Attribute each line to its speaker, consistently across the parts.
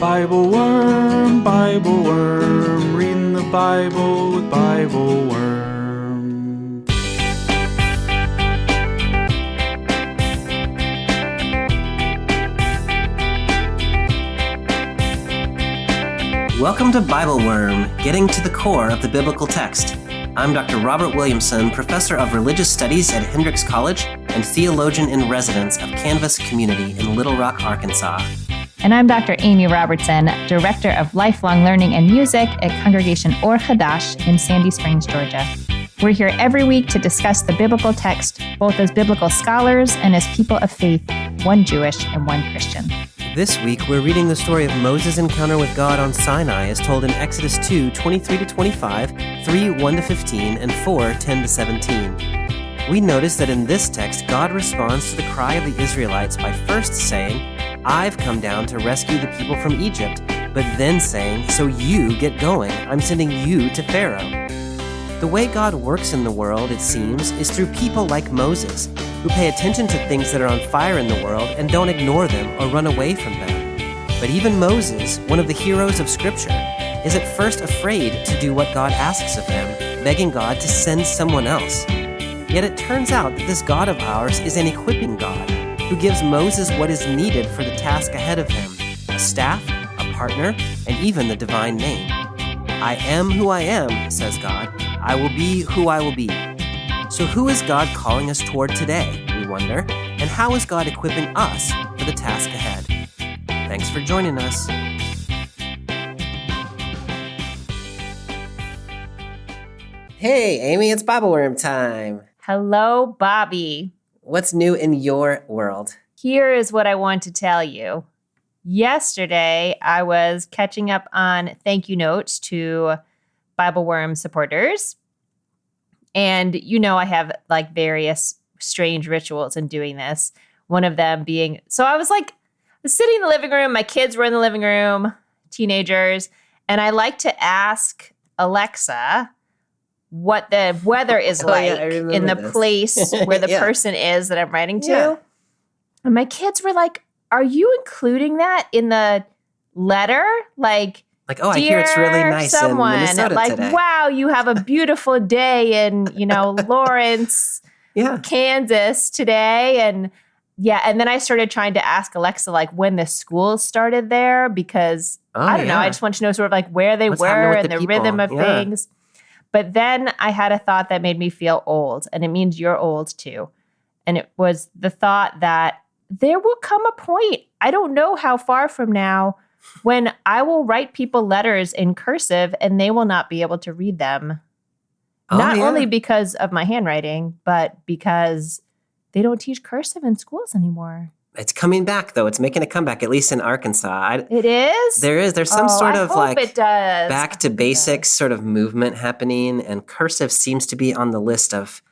Speaker 1: Bible Worm, reading the Bible with Bible Worm.
Speaker 2: Welcome to Bible Worm, getting to the core of the biblical text. I'm Dr. Robert Williamson, professor of religious studies at Hendrix College and theologian in residence of Canvas Community in Little Rock, Arkansas.
Speaker 3: And I'm Dr. Amy Robertson, Director of Lifelong Learning and Music at Congregation Or Hadash in Sandy Springs, Georgia. We're here every week to discuss the biblical text, both as biblical scholars and as people of faith, one Jewish and one Christian.
Speaker 2: This week, we're reading the story of Moses' encounter with God on Sinai as told in Exodus 2, 23-25, 3, 1-15, and 4, 10-17. We notice that in this text, God responds to the cry of the Israelites by first saying, I've come down to rescue the people from Egypt, but then saying, so you get going. I'm sending you to Pharaoh. The way God works in the world, it seems, is through people like Moses, who pay attention to things that are on fire in the world and don't ignore them or run away from them. But even Moses, one of the heroes of Scripture, is at first afraid to do what God asks of him, begging God to send someone else. Yet it turns out that this God of ours is an equipping God, who gives Moses what is needed for the task ahead of him, a staff, a partner, and even the divine name. I am who I am, says God. I will be who I will be. So who is God calling us toward today, we wonder, and how is God equipping us for the task ahead? Thanks for joining us. Hey, Amy, it's Bible Worm time.
Speaker 3: Hello, Bobby.
Speaker 2: What's new in your world?
Speaker 3: Here is what I want to tell you. Yesterday, I was catching up on thank you notes to Bible Worm supporters. And you know I have like various strange rituals in doing this. One of them being, so I was sitting in the living room, my kids were in the living room, teenagers, and I like to ask Alexa what the weather is in the place where the person is that I'm writing to. Yeah. And my kids were like, are you including that in the letter? Like, oh, I hear it's really nice someone, in Minnesota today. Wow, you have a beautiful day in, Lawrence, Kansas today. And and then I started trying to ask Alexa, when the school started there, because I don't know, I just want to know sort of where they were and the rhythm of things. But then I had a thought that made me feel old, and it means you're old too. And it was the thought that there will come a point, I don't know how far from now, when I will write people letters in cursive and they will not be able to read them. Not only because of my handwriting, but because they don't teach cursive in schools anymore.
Speaker 2: It's coming back, though. It's making a comeback, at least in Arkansas.
Speaker 3: It is?
Speaker 2: There is. There's some sort of
Speaker 3: it does.
Speaker 2: back to basics sort of movement happening, and cursive seems to be on the list of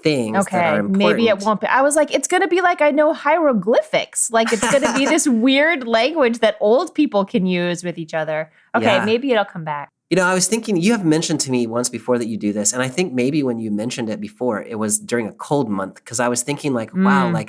Speaker 2: things that are important.
Speaker 3: Maybe it won't be. I was like, it's going to be like I know hieroglyphics. It's going to be this weird language that old people can use with each other. Okay, maybe it'll come back.
Speaker 2: I was thinking, you have mentioned to me once before that you do this, and I think maybe when you mentioned it before, it was during a cold month, because I was thinking wow,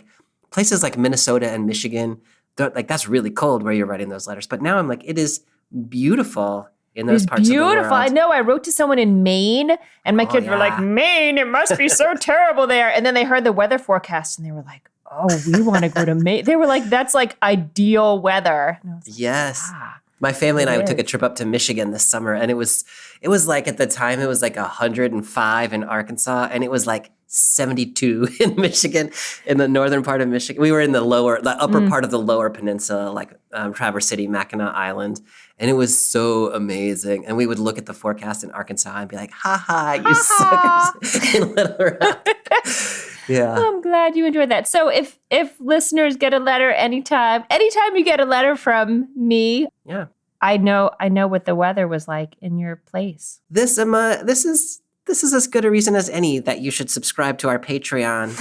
Speaker 2: places like Minnesota and Michigan, that's really cold where you're writing those letters. But now I'm like, it is beautiful in those parts of the world.
Speaker 3: Beautiful. I know. I wrote to someone in Maine, and my kids were like, Maine, it must be so terrible there. And then they heard the weather forecast, and they were like, oh, we want to go to Maine. They were like, that's ideal weather. And I was like,
Speaker 2: yes. My family and I took a trip up to Michigan this summer, and it was at the time, it was 105 in Arkansas, and it was 72 in Michigan, in the northern part of Michigan. We were in the upper part of the lower peninsula, Traverse City, Mackinac Island, and it was so amazing. And we would look at the forecast in Arkansas and be like, you suckers in Little Rock. Yeah.
Speaker 3: I'm glad you enjoyed that. So if listeners get a letter anytime you get a letter from me, I know what the weather was like in your place.
Speaker 2: This is as good a reason as any that you should subscribe to our Patreon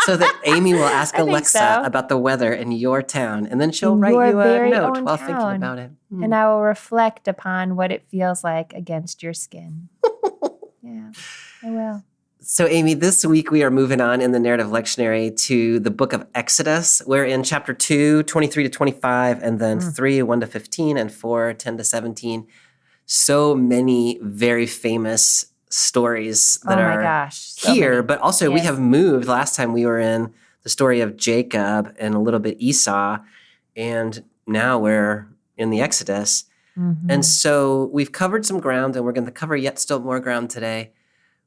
Speaker 2: so that Amy will ask Alexa about the weather in your town, and then she'll write you a note while thinking about it.
Speaker 3: And I will reflect upon what it feels like against your skin. Yeah, I will.
Speaker 2: So, Amy, this week we are moving on in the narrative lectionary to the book of Exodus. We're in chapter 2, 23 to 25, and then 3, 1 to 15, and 4, 10 to 17. So many very famous stories that are
Speaker 3: so
Speaker 2: here,
Speaker 3: many.
Speaker 2: but also we have moved. Last time we were in the story of Jacob and a little bit Esau, and now we're in the Exodus. And so we've covered some ground, and we're going to cover yet still more ground today.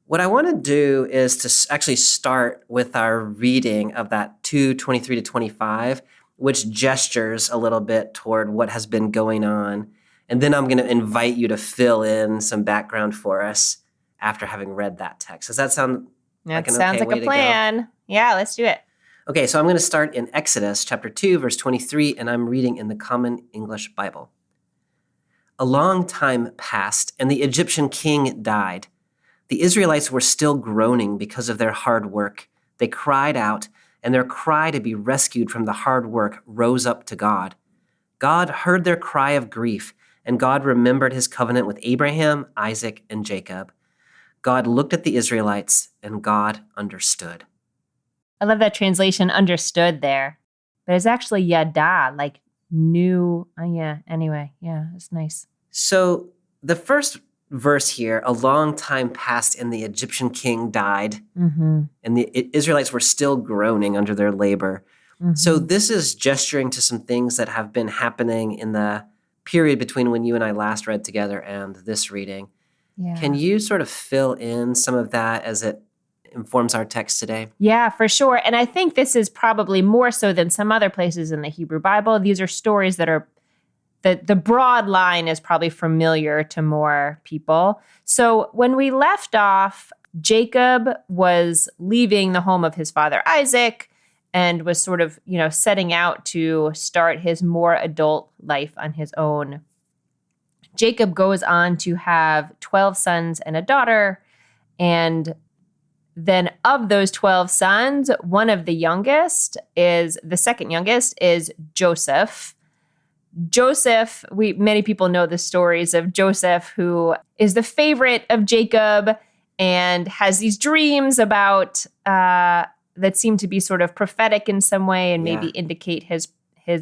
Speaker 2: What I want to do is to actually start with our reading of that 2:23 to 25, which gestures a little bit toward what has been going on. And then I'm going to invite you to fill in some background for us after having read that text. Does that sound like an okay way to go?
Speaker 3: Plan. Yeah, let's do it.
Speaker 2: Okay, so I'm going to start in Exodus chapter 2, verse 23, and I'm reading in the Common English Bible. A long time passed, and the Egyptian king died. The Israelites were still groaning because of their hard work. They cried out, and their cry to be rescued from the hard work rose up to God. God heard their cry of grief, and God remembered his covenant with Abraham, Isaac, and Jacob. God looked at the Israelites, and God understood.
Speaker 3: I love that translation, understood there. But it's actually yada, like new. Anyway, it's nice.
Speaker 2: So the first verse here, a long time passed and the Egyptian king died, and the Israelites were still groaning under their labor. So this is gesturing to some things that have been happening in the period between when you and I last read together and this reading.
Speaker 3: Yeah.
Speaker 2: Can you sort of fill in some of that as it informs our text today?
Speaker 3: Yeah, for sure. And I think this is probably more so than some other places in the Hebrew Bible. These are stories that are the broad line is probably familiar to more people. So when we left off, Jacob was leaving the home of his father Isaac and was sort of, setting out to start his more adult life on his own. Jacob goes on to have 12 sons and a daughter. And then of those 12 sons, the second youngest is Joseph. Many people know the stories of Joseph, who is the favorite of Jacob and has these dreams about that seem to be sort of prophetic in some way and maybe indicate his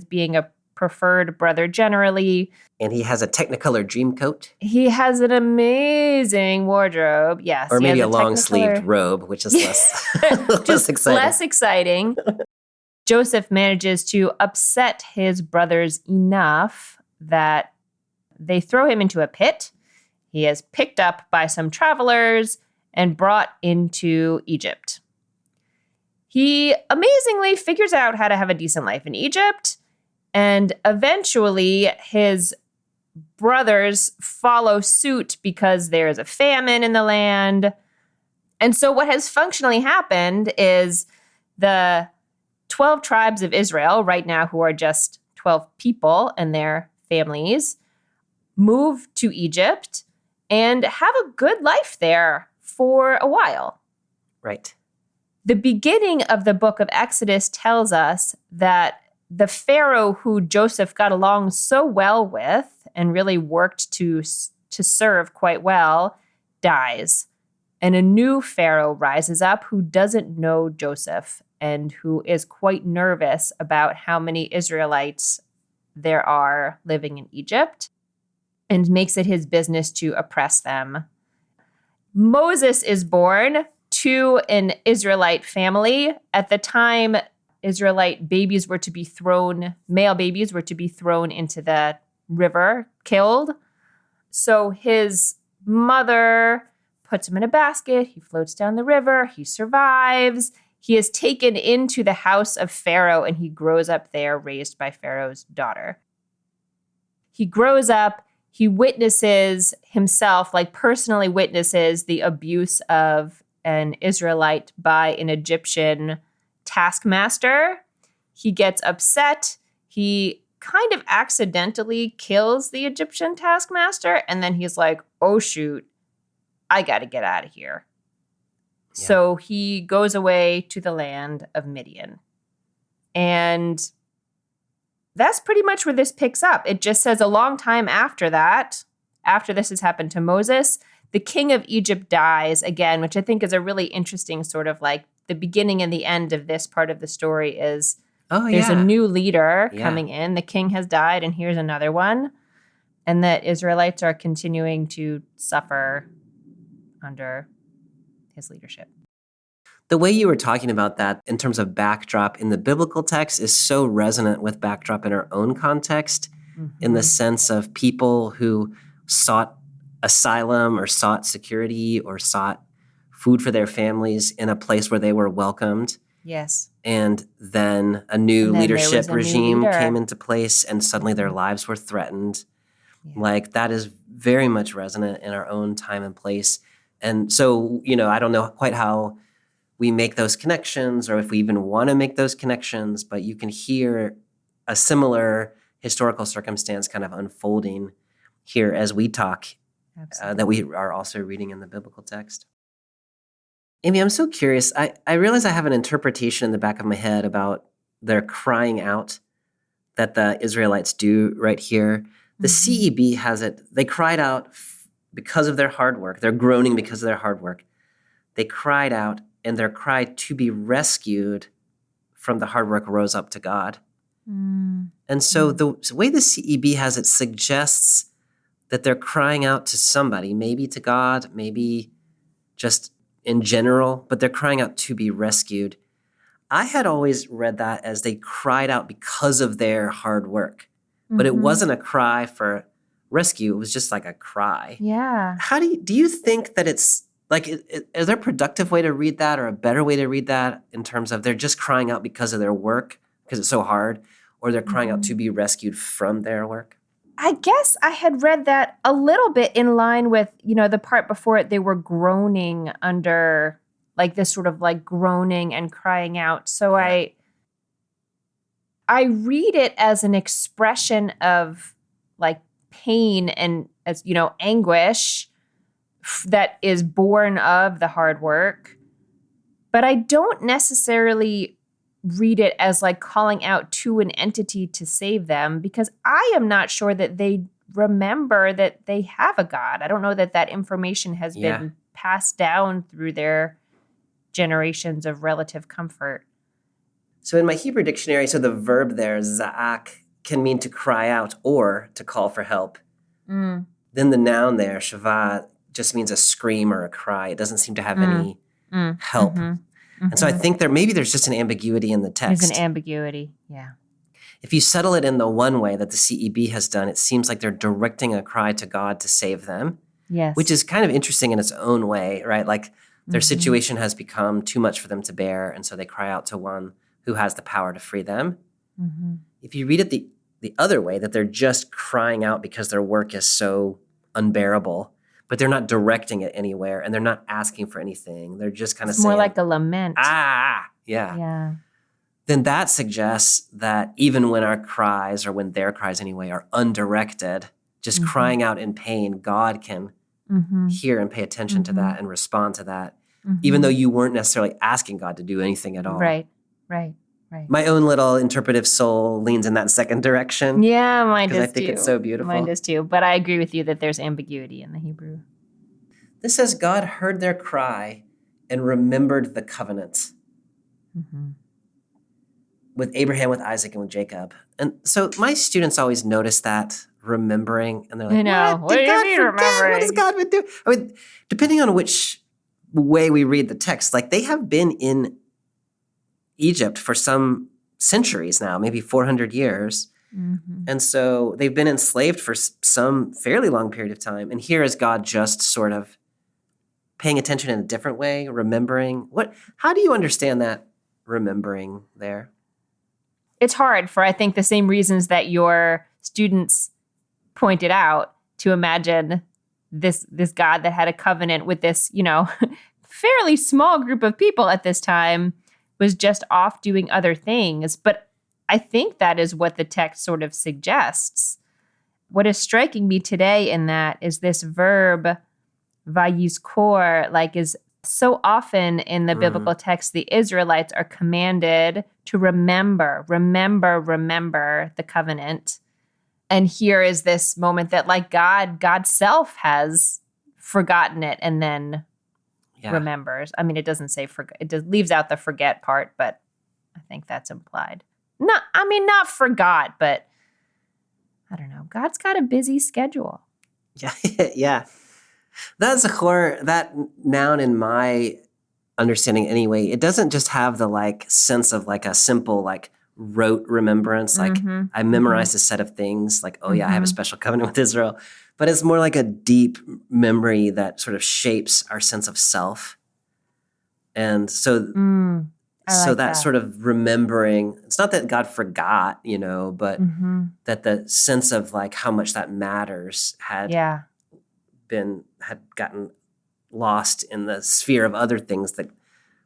Speaker 3: being a preferred brother generally.
Speaker 2: And he has a Technicolor dream coat.
Speaker 3: He has an amazing wardrobe, yes.
Speaker 2: Or maybe a long-sleeved robe, which is less exciting.
Speaker 3: Less exciting. Joseph manages to upset his brothers enough that they throw him into a pit. He is picked up by some travelers and brought into Egypt. He amazingly figures out how to have a decent life in Egypt, and eventually his brothers follow suit because there is a famine in the land. And so what has functionally happened is the 12 tribes of Israel right now, who are just 12 people and their families, move to Egypt and have a good life there for a while.
Speaker 2: Right.
Speaker 3: The beginning of the book of Exodus tells us that the Pharaoh who Joseph got along so well with and really worked to serve quite well dies. And a new Pharaoh rises up who doesn't know Joseph and who is quite nervous about how many Israelites there are living in Egypt and makes it his business to oppress them. Moses is born to an Israelite family. At the time, Israelite babies were to be thrown, male babies were to be thrown into the river, killed. So his mother puts him in a basket. He floats down the river. He survives. He is taken into the house of Pharaoh, and he grows up there, raised by Pharaoh's daughter. He grows up. He witnesses himself, personally witnesses the abuse of an Israelite by an Egyptian taskmaster. He gets upset. He kind of accidentally kills the Egyptian taskmaster, and then he's like, oh, shoot, I got to get out of here. Yeah. So he goes away to the land of Midian. And that's pretty much where this picks up. It just says a long time after that, after this has happened to Moses, the king of Egypt dies again, which I think is a really interesting sort of like the beginning and the end of this part of the story is there's a new leader coming in. The king has died, and here's another one. And that Israelites are continuing to suffer under his leadership.
Speaker 2: The way you were talking about that in terms of backdrop in the biblical text is so resonant with backdrop in our own context, in the sense of people who sought asylum or sought security or sought food for their families in a place where they were welcomed.
Speaker 3: Yes.
Speaker 2: And then a new leadership regime came into place, and suddenly their lives were threatened. Yeah. Like, that is very much resonant in our own time and place. And so, I don't know quite how we make those connections or if we even want to make those connections, but you can hear a similar historical circumstance kind of unfolding here as we talk, that we are also reading in the biblical text. Amy, I'm so curious. I realize I have an interpretation in the back of my head about their crying out that the Israelites do right here. The CEB has it. They cried out because of their hard work. They're groaning because of their hard work. They cried out, and their cry to be rescued from the hard work rose up to God. And so the way the CEB has it suggests that they're crying out to somebody, maybe to God, maybe just in general, but they're crying out to be rescued. I had always read that as they cried out because of their hard work, but it wasn't a cry for rescue. It was just like a cry.
Speaker 3: Yeah.
Speaker 2: How do you think that it's like, is there a productive way to read that or a better way to read that in terms of they're just crying out because of their work, because it's so hard, or they're crying out to be rescued from their work?
Speaker 3: I guess I had read that a little bit in line with, the part before it, they were groaning under like this sort of like groaning and crying out. So I read it as an expression of like pain and as, anguish that is born of the hard work. But I don't necessarily read it as like calling out to an entity to save them, because I am not sure that they remember that they have a God. I don't know that that information has been passed down through their generations of relative comfort.
Speaker 2: So in my Hebrew dictionary, so the verb there, za'ak, can mean to cry out or to call for help. Then the noun there, shava, just means a scream or a cry. It doesn't seem to have any help. And so I think there's just an ambiguity in the text.
Speaker 3: There's an ambiguity, yeah.
Speaker 2: If you settle it in the one way that the CEB has done, it seems like they're directing a cry to God to save them.
Speaker 3: Yes.
Speaker 2: Which is kind of interesting in its own way, right? Like their situation has become too much for them to bear, and so they cry out to one who has the power to free them. If you read it the other way, that they're just crying out because their work is so unbearable, but they're not directing it anywhere, and they're not asking for anything. They're just kind of saying,
Speaker 3: more like a lament.
Speaker 2: Yeah. Then that suggests that even when our cries, or when their cries anyway, are undirected, just crying out in pain, God can hear and pay attention to that and respond to that, even though you weren't necessarily asking God to do anything at all.
Speaker 3: Right.
Speaker 2: My own little interpretive soul leans in that second direction.
Speaker 3: Yeah, mine does too.
Speaker 2: Because I think it's so beautiful.
Speaker 3: Mine does too. But I agree with you that there's ambiguity in the Hebrew.
Speaker 2: This says, God heard their cry and remembered the covenant with Abraham, with Isaac, and with Jacob. And so my students always notice that remembering, and they're like,
Speaker 3: I know. What do you mean remembering?
Speaker 2: What has God been doing? I mean, depending on which way we read the text, like they have been in Egypt for some centuries now, maybe 400 years. And so they've been enslaved for some fairly long period of time. And here is God just sort of paying attention in a different way, remembering. How do you understand that remembering there?
Speaker 3: It's hard for, I think, the same reasons that your students pointed out, to imagine this God that had a covenant with this, fairly small group of people at this time was just off doing other things. But I think that is what the text sort of suggests. What is striking me today in that is this verb, vayizkor, like is so often in the biblical text, the Israelites are commanded to remember the covenant. And here is this moment that like God's self has forgotten it and then remembers. I mean, it doesn't say forget. It leaves out the forget part, but I think that's implied. Not forgot, but I don't know. God's got a busy schedule.
Speaker 2: Yeah, yeah. That noun in my understanding anyway, it doesn't just have the like sense of like a simple like rote remembrance, like I memorized a set of things, like, oh yeah, I have a special covenant with Israel. But it's more like a deep memory that sort of shapes our sense of self. And so that sort of remembering, it's not that God forgot, but that the sense of like how much that matters had gotten lost in the sphere of other things, that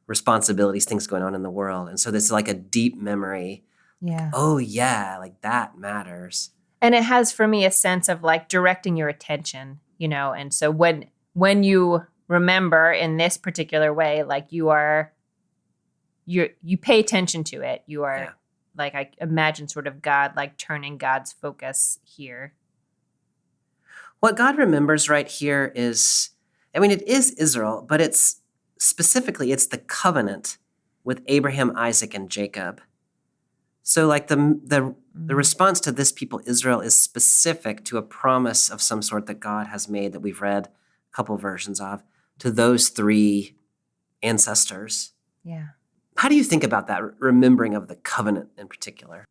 Speaker 2: responsibilities, things going on in the world. And so this is like a deep memory.
Speaker 3: Yeah.
Speaker 2: Oh yeah, like that matters.
Speaker 3: And it has for me a sense of like directing your attention, and so when you remember in this particular way, like you pay attention to it. You are like, I imagine sort of God, like turning God's focus here.
Speaker 2: What God remembers right here is, I mean, it is Israel, but it's specifically, it's the covenant with Abraham, Isaac, and Jacob. So like the response to this people, Israel, is specific to a promise of some sort that God has made that we've read a couple versions of to those three ancestors.
Speaker 3: Yeah.
Speaker 2: How do you think about that remembering of the covenant in particular?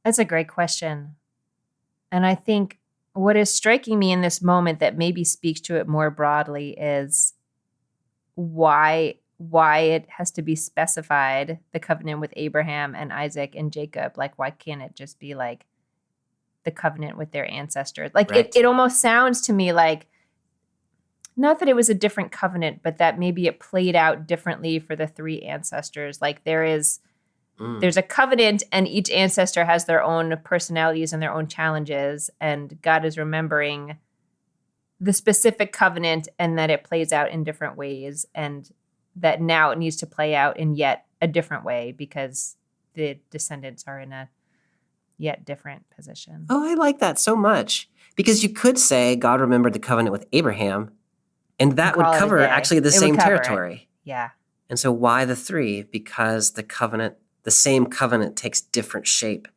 Speaker 3: That's a great question. And I think what is striking me in this moment that maybe speaks to it more broadly is why it has to be specified, the covenant with Abraham and Isaac and Jacob. Like, why can't it just be like the covenant with their ancestors? Like, it almost sounds to me like, not that it was a different covenant, but that maybe it played out differently for the three ancestors. Like there's a covenant and each ancestor has their own personalities and their own challenges. And God is remembering the specific covenant and that it plays out in different ways. And that now it needs to play out in yet a different way because the descendants are in a yet different position.
Speaker 2: Oh, I like that so much. Because you could say God remembered the covenant with Abraham, and that would cover actually the same territory.
Speaker 3: Yeah.
Speaker 2: And so why the three? Because the same covenant takes different shape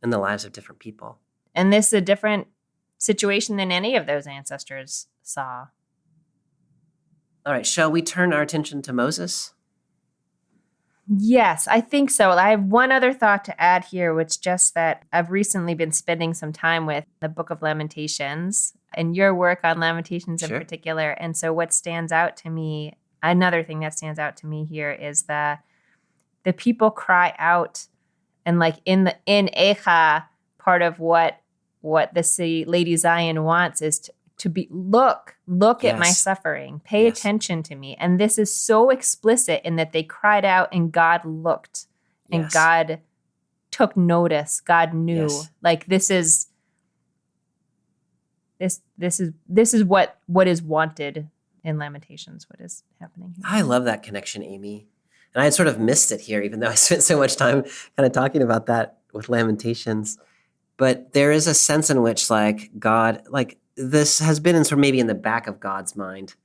Speaker 2: in the lives of different people.
Speaker 3: And this is a different situation than any of those ancestors saw.
Speaker 2: All right, shall we turn our attention to Moses?
Speaker 3: Yes, I think so. I have one other thought to add here, which just that I've recently been spending some time with the Book of Lamentations and your work on Lamentations in particular. And so what stands out to me, another thing that stands out to me here is the people cry out, and like in Echa, part of what the Lady Zion wants is to be look at my suffering, pay attention to me. And this is so explicit in that they cried out and God looked and God took notice. God knew. Like this is what is wanted in Lamentations, what is happening here.
Speaker 2: I love that connection, Amy. And I had sort of missed it here, even though I spent so much time kind of talking about that with Lamentations. But there is a sense in which like God, like this has been in sort of maybe in the back of God's mind,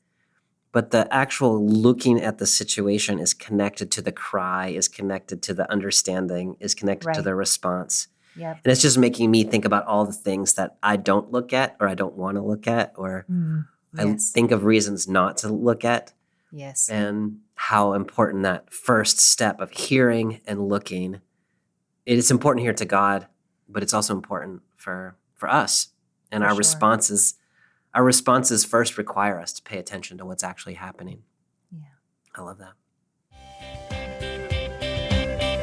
Speaker 2: but the actual looking at the situation is connected to the cry, is connected to the understanding, is connected to the response.
Speaker 3: Yep.
Speaker 2: And it's just making me think about all the things that I don't look at or I don't want to look at or I think of reasons not to look at.
Speaker 3: Yes.
Speaker 2: And how important that first step of hearing and looking. It is important here to God, but it's also important for us. And our responses first require us to pay attention to what's actually happening.
Speaker 3: Yeah.
Speaker 2: I love that.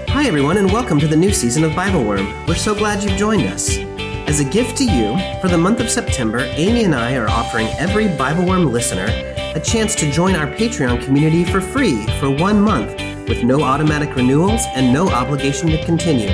Speaker 2: Hi, everyone, and welcome to the new season of Bible Worm. We're so glad you've joined us. As a gift to you, for the month of September, Amy and I are offering every Bible Worm listener a chance to join our Patreon community for free for 1 month with no automatic renewals and no obligation to continue.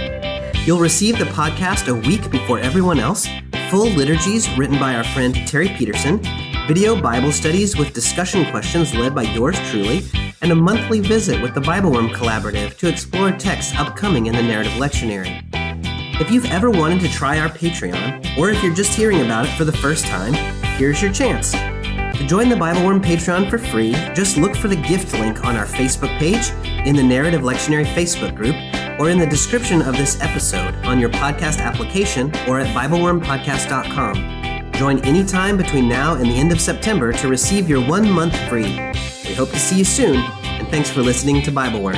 Speaker 2: You'll receive the podcast a week before everyone else, full liturgies written by our friend Terry Peterson, video Bible studies with discussion questions led by yours truly, and a monthly visit with the Bible Worm Collaborative to explore texts upcoming in the Narrative Lectionary. If you've ever wanted to try our Patreon, or if you're just hearing about it for the first time, here's your chance. To join the Bible Worm Patreon for free, just look for the gift link on our Facebook page, in the Narrative Lectionary Facebook group, or in the description of this episode on your podcast application or at BibleWormPodcast.com. Join anytime between now and the end of September to receive your 1 month free. We hope to see you soon, and thanks for listening to Bible Worm.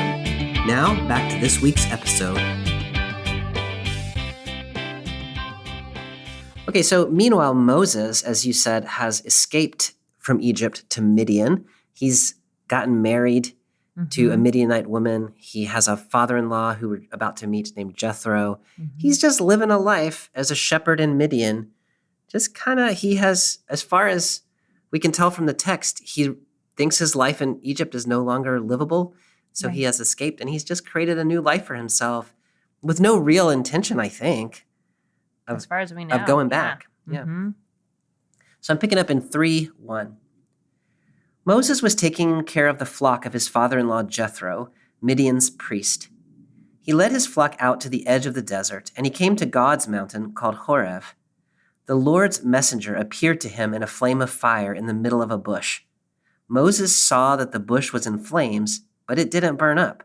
Speaker 2: Now, back to this week's episode. Okay, so meanwhile, Moses, as you said, has escaped from Egypt to Midian. He's gotten married to a Midianite woman. He has a father-in-law who we're about to meet named Jethro. He's just living a life as a shepherd in Midian. He has, as far as we can tell from the text, he thinks his life in Egypt is no longer livable. So he has escaped, and he's just created a new life for himself with no real intention, I think,
Speaker 3: as far as we know,
Speaker 2: of going back. Yeah. So I'm picking up in 3:1. Moses was taking care of the flock of his father-in-law Jethro, Midian's priest. He led his flock out to the edge of the desert, and he came to God's mountain called Horeb. The Lord's messenger appeared to him in a flame of fire in the middle of a bush. Moses saw that the bush was in flames, but it didn't burn up.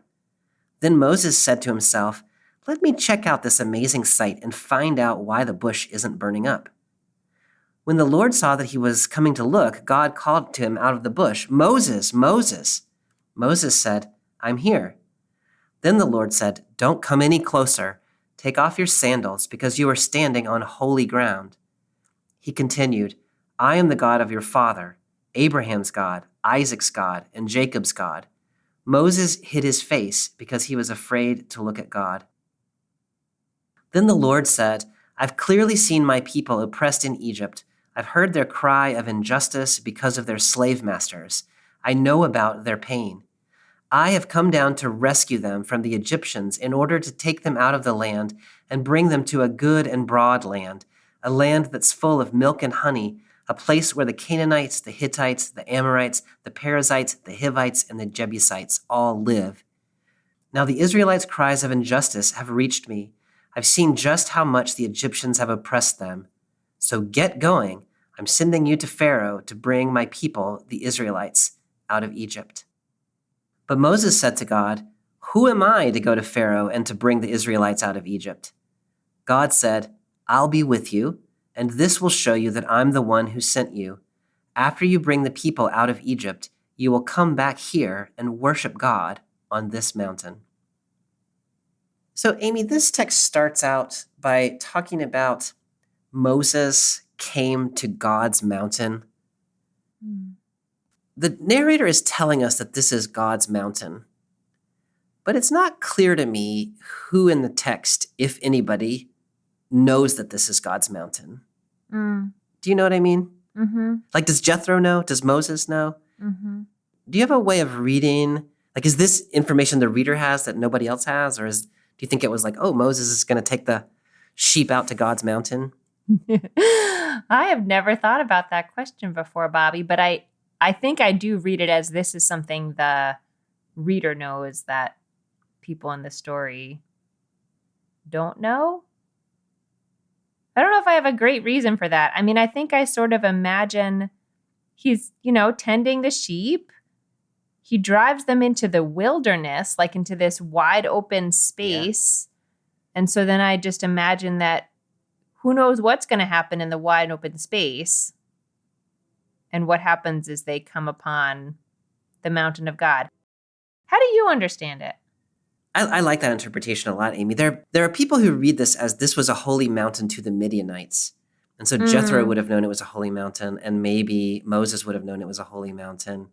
Speaker 2: Then Moses said to himself, "Let me check out this amazing sight and find out why the bush isn't burning up." When the Lord saw that he was coming to look, God called to him out of the bush, "Moses, Moses." Moses said, "I'm here." Then the Lord said, "Don't come any closer. Take off your sandals, because you are standing on holy ground." He continued, "I am the God of your father, Abraham's God, Isaac's God, and Jacob's God." Moses hid his face because he was afraid to look at God. Then the Lord said, "I've clearly seen my people oppressed in Egypt. I've heard their cry of injustice because of their slave masters. I know about their pain. I have come down to rescue them from the Egyptians in order to take them out of the land and bring them to a good and broad land, a land that's full of milk and honey, a place where the Canaanites, the Hittites, the Amorites, the Perizzites, the Hivites, and the Jebusites all live. Now the Israelites' cries of injustice have reached me. I've seen just how much the Egyptians have oppressed them. So get going. I'm sending you to Pharaoh to bring my people, the Israelites, out of Egypt." But Moses said to God, "Who am I to go to Pharaoh and to bring the Israelites out of Egypt?" God said, "I'll be with you, and this will show you that I'm the one who sent you. After you bring the people out of Egypt, you will come back here and worship God on this mountain." So, Amy, this text starts out by talking about Moses came to God's mountain. The narrator is telling us that this is God's mountain, but it's not clear to me who in the text, if anybody, knows that this is God's mountain. Do you know what I mean? Like, does Jethro know? Does Moses know? Do you have a way of reading? Like, is this information the reader has that nobody else has? Or do you think it was like, oh, Moses is going to take the sheep out to God's mountain?
Speaker 3: I have never thought about that question before, Bobby, but I think I do read it as this is something the reader knows that people in the story don't know. I don't know if I have a great reason for that. I mean, I think I sort of imagine he's, tending the sheep. He drives them into the wilderness, like into this wide open space. Yeah. And so then I just imagine that who knows what's going to happen in the wide open space. And what happens is they come upon the mountain of God. How do you understand it?
Speaker 2: I like that interpretation a lot, Amy. There are people who read this as this was a holy mountain to the Midianites. And so Jethro would have known it was a holy mountain, and maybe Moses would have known it was a holy mountain.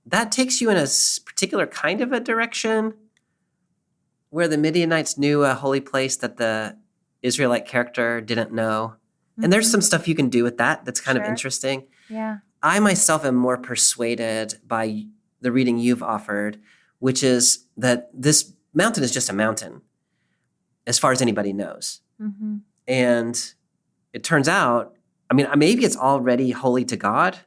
Speaker 2: That takes you in a particular kind of a direction where the Midianites knew a holy place that the Israelite character didn't know. And there's some stuff you can do with that that's kind of interesting.
Speaker 3: Yeah.
Speaker 2: I myself am more persuaded by the reading you've offered, which is that this mountain is just a mountain, as far as anybody knows. And it turns out, maybe it's already holy to God,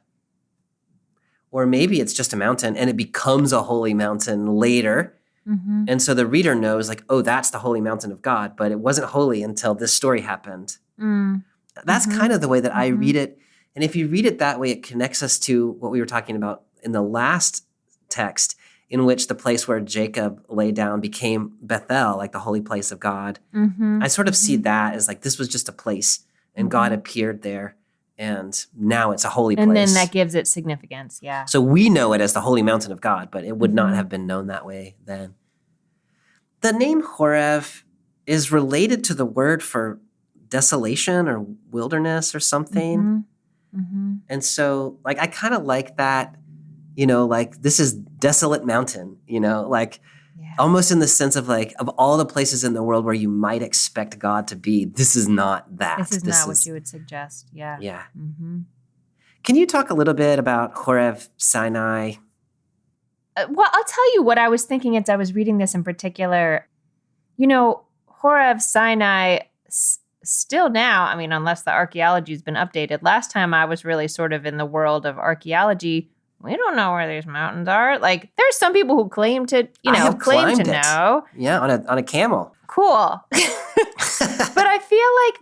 Speaker 2: or maybe it's just a mountain and it becomes a holy mountain later. And so the reader knows, like, oh, that's the holy mountain of God, but it wasn't holy until this story happened. That's kind of the way that I read it. And if you read it that way, it connects us to what we were talking about in the last text, in which the place where Jacob lay down became Bethel, like the holy place of God. I sort of see that as like this was just a place, and God appeared there, and now it's a holy place.
Speaker 3: And then that gives it significance, yeah.
Speaker 2: So we know it as the holy mountain of God, but it would not have been known that way then. The name Horeb is related to the word for desolation or wilderness or something. And so, like, I kind of like that, like this is desolate mountain, like almost in the sense of like, of all the places in the world where you might expect God to be, this is not that.
Speaker 3: This is not what you would suggest. Yeah.
Speaker 2: Yeah. Can you talk a little bit about Horeb, Sinai?
Speaker 3: Well, I'll tell you what I was thinking as I was reading this in particular. Horeb, Sinai, still now, I mean, unless the archaeology has been updated. Last time I was really sort of in the world of archaeology, we don't know where these mountains are. Like, there's some people who claim to, claim to know.
Speaker 2: Yeah, on a camel.
Speaker 3: Cool. But I feel like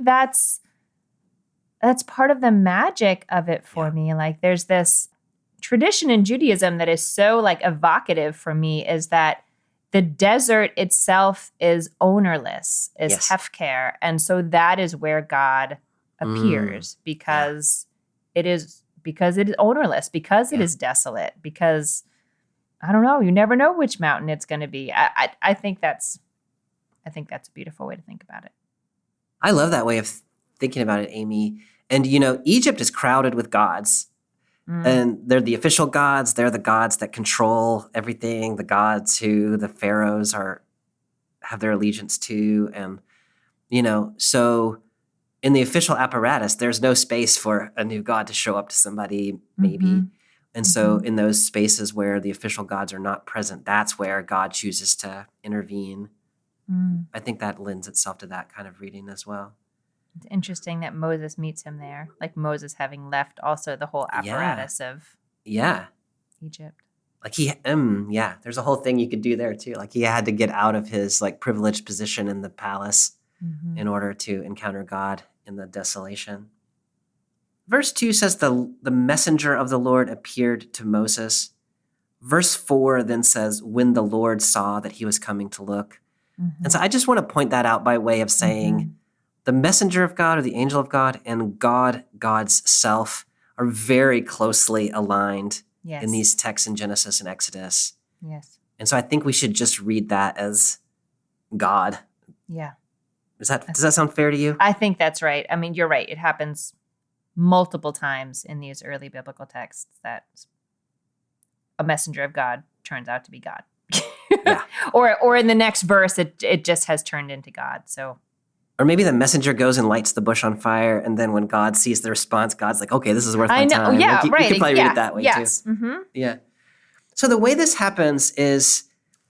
Speaker 3: that's part of the magic of it for me. Like, there's this tradition in Judaism that is so like evocative for me, is that the desert itself is ownerless, is hefker. And so that is where God appears because it is ownerless, because it is desolate, because I don't know, you never know which mountain it's going to be. I think that's a beautiful way to think about it.
Speaker 2: I love that way of thinking about it, Amy. And Egypt is crowded with gods. And they're the official gods. They're the gods that control everything, the gods who the pharaohs have their allegiance to. And, so in the official apparatus, there's no space for a new god to show up to somebody, maybe. And so in those spaces where the official gods are not present, that's where God chooses to intervene. I think that lends itself to that kind of reading as well.
Speaker 3: It's interesting that Moses meets him there, like Moses having left also the whole apparatus of Egypt.
Speaker 2: Like there's a whole thing you could do there too. Like he had to get out of his like privileged position in the palace in order to encounter God in the desolation. Verse 2 says the messenger of the Lord appeared to Moses. Verse 4 then says, when the Lord saw that he was coming to look. And so I just want to point that out by way of saying the messenger of God or the angel of God and God's self are very closely aligned in these texts in Genesis and Exodus.
Speaker 3: Yes.
Speaker 2: And so I think we should just read that as God.
Speaker 3: Yeah.
Speaker 2: Does that sound fair to you?
Speaker 3: I think that's right. I mean, you're right. It happens multiple times in these early biblical texts that a messenger of God turns out to be God. Or in the next verse, it just has turned into God. So.
Speaker 2: Or maybe the messenger goes and lights the bush on fire, and then when God sees the response, God's like, okay, this is worth my time.
Speaker 3: Yeah,
Speaker 2: right. You could probably read it that way,
Speaker 3: too.
Speaker 2: Yeah. So the way this happens is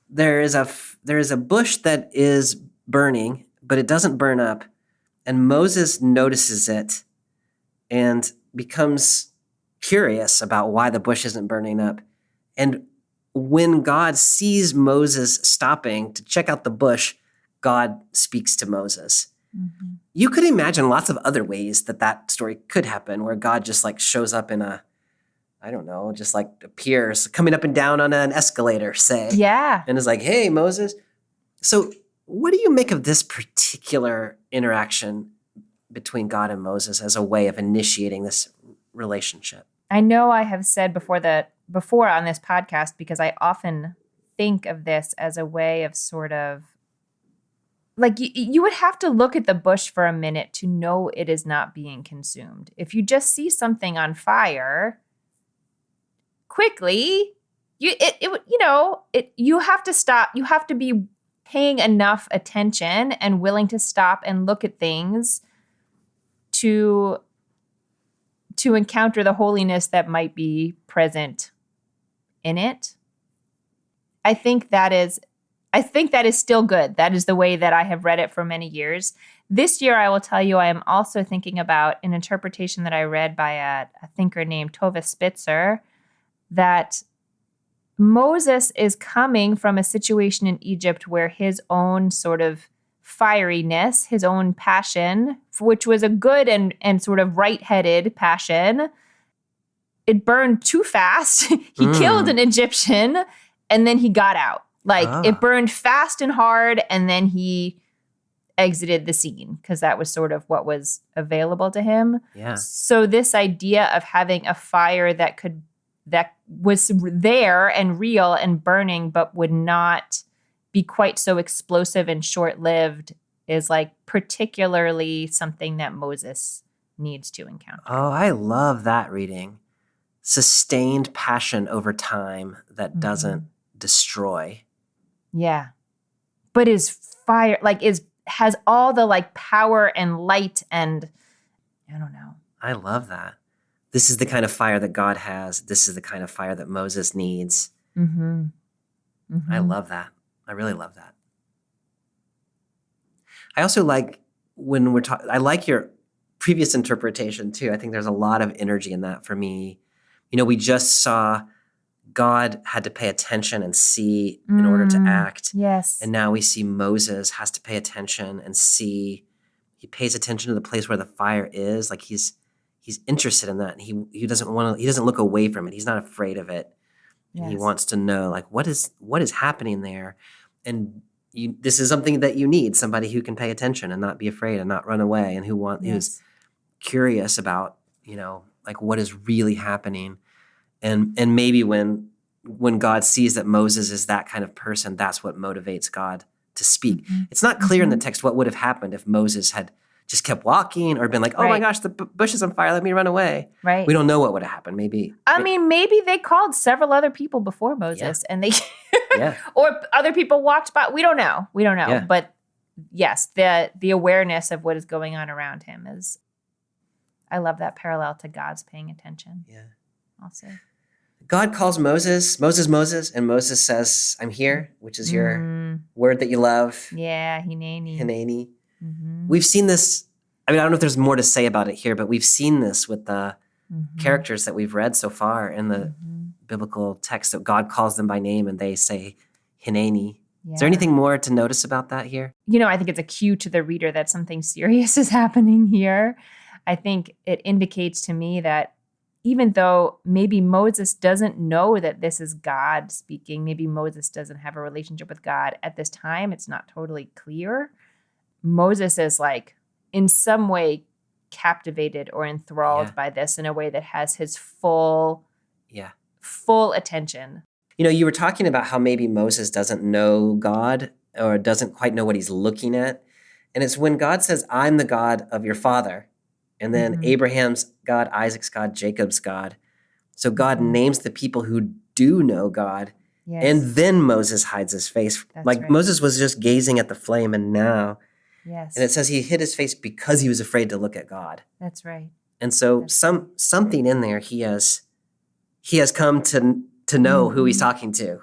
Speaker 2: there is a bush that is burning, but it doesn't burn up, and Moses notices it and becomes curious about why the bush isn't burning up. And when God sees Moses stopping to check out the bush, God speaks to Moses. You could imagine lots of other ways that story could happen, where God just like shows up in just like appears coming up and down on an escalator, say.
Speaker 3: Yeah.
Speaker 2: And is like, hey, Moses. So what do you make of this particular interaction between God and Moses as a way of initiating this relationship?
Speaker 3: I know I have said before on this podcast, because I often think of this as a way of sort of, like you would have to look at the bush for a minute to know it is not being consumed. If you just see something on fire, quickly, you have to stop. You have to be paying enough attention and willing to stop and look at things to encounter the holiness that might be present in it. I think that is still good. That is the way that I have read it for many years. This year, I will tell you, I am also thinking about an interpretation that I read by a thinker named Tova Spitzer, that Moses is coming from a situation in Egypt where his own sort of fieriness, his own passion, which was a good and sort of right-headed passion. It burned too fast. He killed an Egyptian and then he got out. It burned fast and hard, and then he exited the scene because that was sort of what was available to him.
Speaker 2: Yeah.
Speaker 3: So this idea of having a fire that was there and real and burning but would not be quite so explosive and short-lived is particularly something that Moses needs to encounter.
Speaker 2: Oh, I love that reading. Sustained passion over time that doesn't destroy.
Speaker 3: Yeah. But is fire, has all the power and light and I don't know.
Speaker 2: I love that. This is the kind of fire that God has. This is the kind of fire that Moses needs.
Speaker 3: Mm-hmm. Mm-hmm.
Speaker 2: I love that. I really love that. I also like when we're talking, I like your previous interpretation too. I think there's a lot of energy in that for me. We just saw God had to pay attention and see in order to act.
Speaker 3: Yes.
Speaker 2: And now we see Moses has to pay attention and see. He pays attention to the place where the fire is. He's interested in that. And he doesn't look away from it. He's not afraid of it. And he wants to know what is happening there. And this is something that you need, somebody who can pay attention and not be afraid and not run away, and who's curious about, what is really happening. And maybe when God sees that Moses is that kind of person, that's what motivates God to speak. Mm-hmm. It's not clear in the text what would have happened if Moses had just kept walking or been oh my gosh, the bush is on fire, let me run away.
Speaker 3: Right.
Speaker 2: We don't know what would have happened. Maybe
Speaker 3: they called several other people before Moses and they or other people walked by. We don't know. Yeah. But yes, the awareness of what is going on around him is, I love that parallel to God's paying attention.
Speaker 2: Yeah.
Speaker 3: Also.
Speaker 2: God calls Moses, and Moses says, I'm here, which is your word that you love.
Speaker 3: Yeah, Hineni. Mm-hmm.
Speaker 2: We've seen this. I don't know if there's more to say about it here, but we've seen this with the characters that we've read so far in the biblical text, that God calls them by name and they say Hineni. Yeah. Is there anything more to notice about that here?
Speaker 3: I think it's a cue to the reader that something serious is happening here. I think it indicates to me that even though maybe Moses doesn't know that this is God speaking, maybe Moses doesn't have a relationship with God at this time, it's not totally clear. Moses is in some way captivated or enthralled by this in a way that has his full attention.
Speaker 2: You were talking about how maybe Moses doesn't know God or doesn't quite know what he's looking at. And it's when God says, I'm the God of your father. And then Abraham's God, Isaac's God, Jacob's God. So God names the people who do know God. Yes. And then Moses hides his face. That's right. Moses was just gazing at the flame, and now. Yes. And it says he hid his face because he was afraid to look at God.
Speaker 3: That's right.
Speaker 2: And so something in there he has come to know who he's talking to.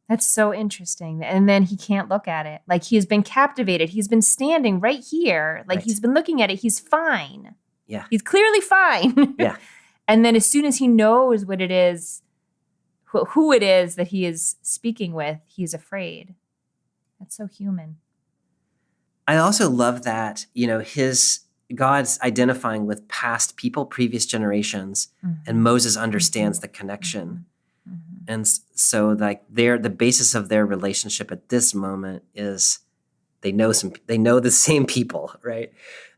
Speaker 3: That's so interesting. And then he can't look at it. He's been captivated. He's been standing right here. He's been looking at it. He's fine.
Speaker 2: Yeah.
Speaker 3: He's clearly fine.
Speaker 2: Yeah.
Speaker 3: And then as soon as he knows what it is, who it is that he is speaking with, he's afraid. That's so human.
Speaker 2: I also love that, God's identifying with past people, previous generations, and Moses understands the connection. And so the basis of their relationship at this moment is they know the same people, right?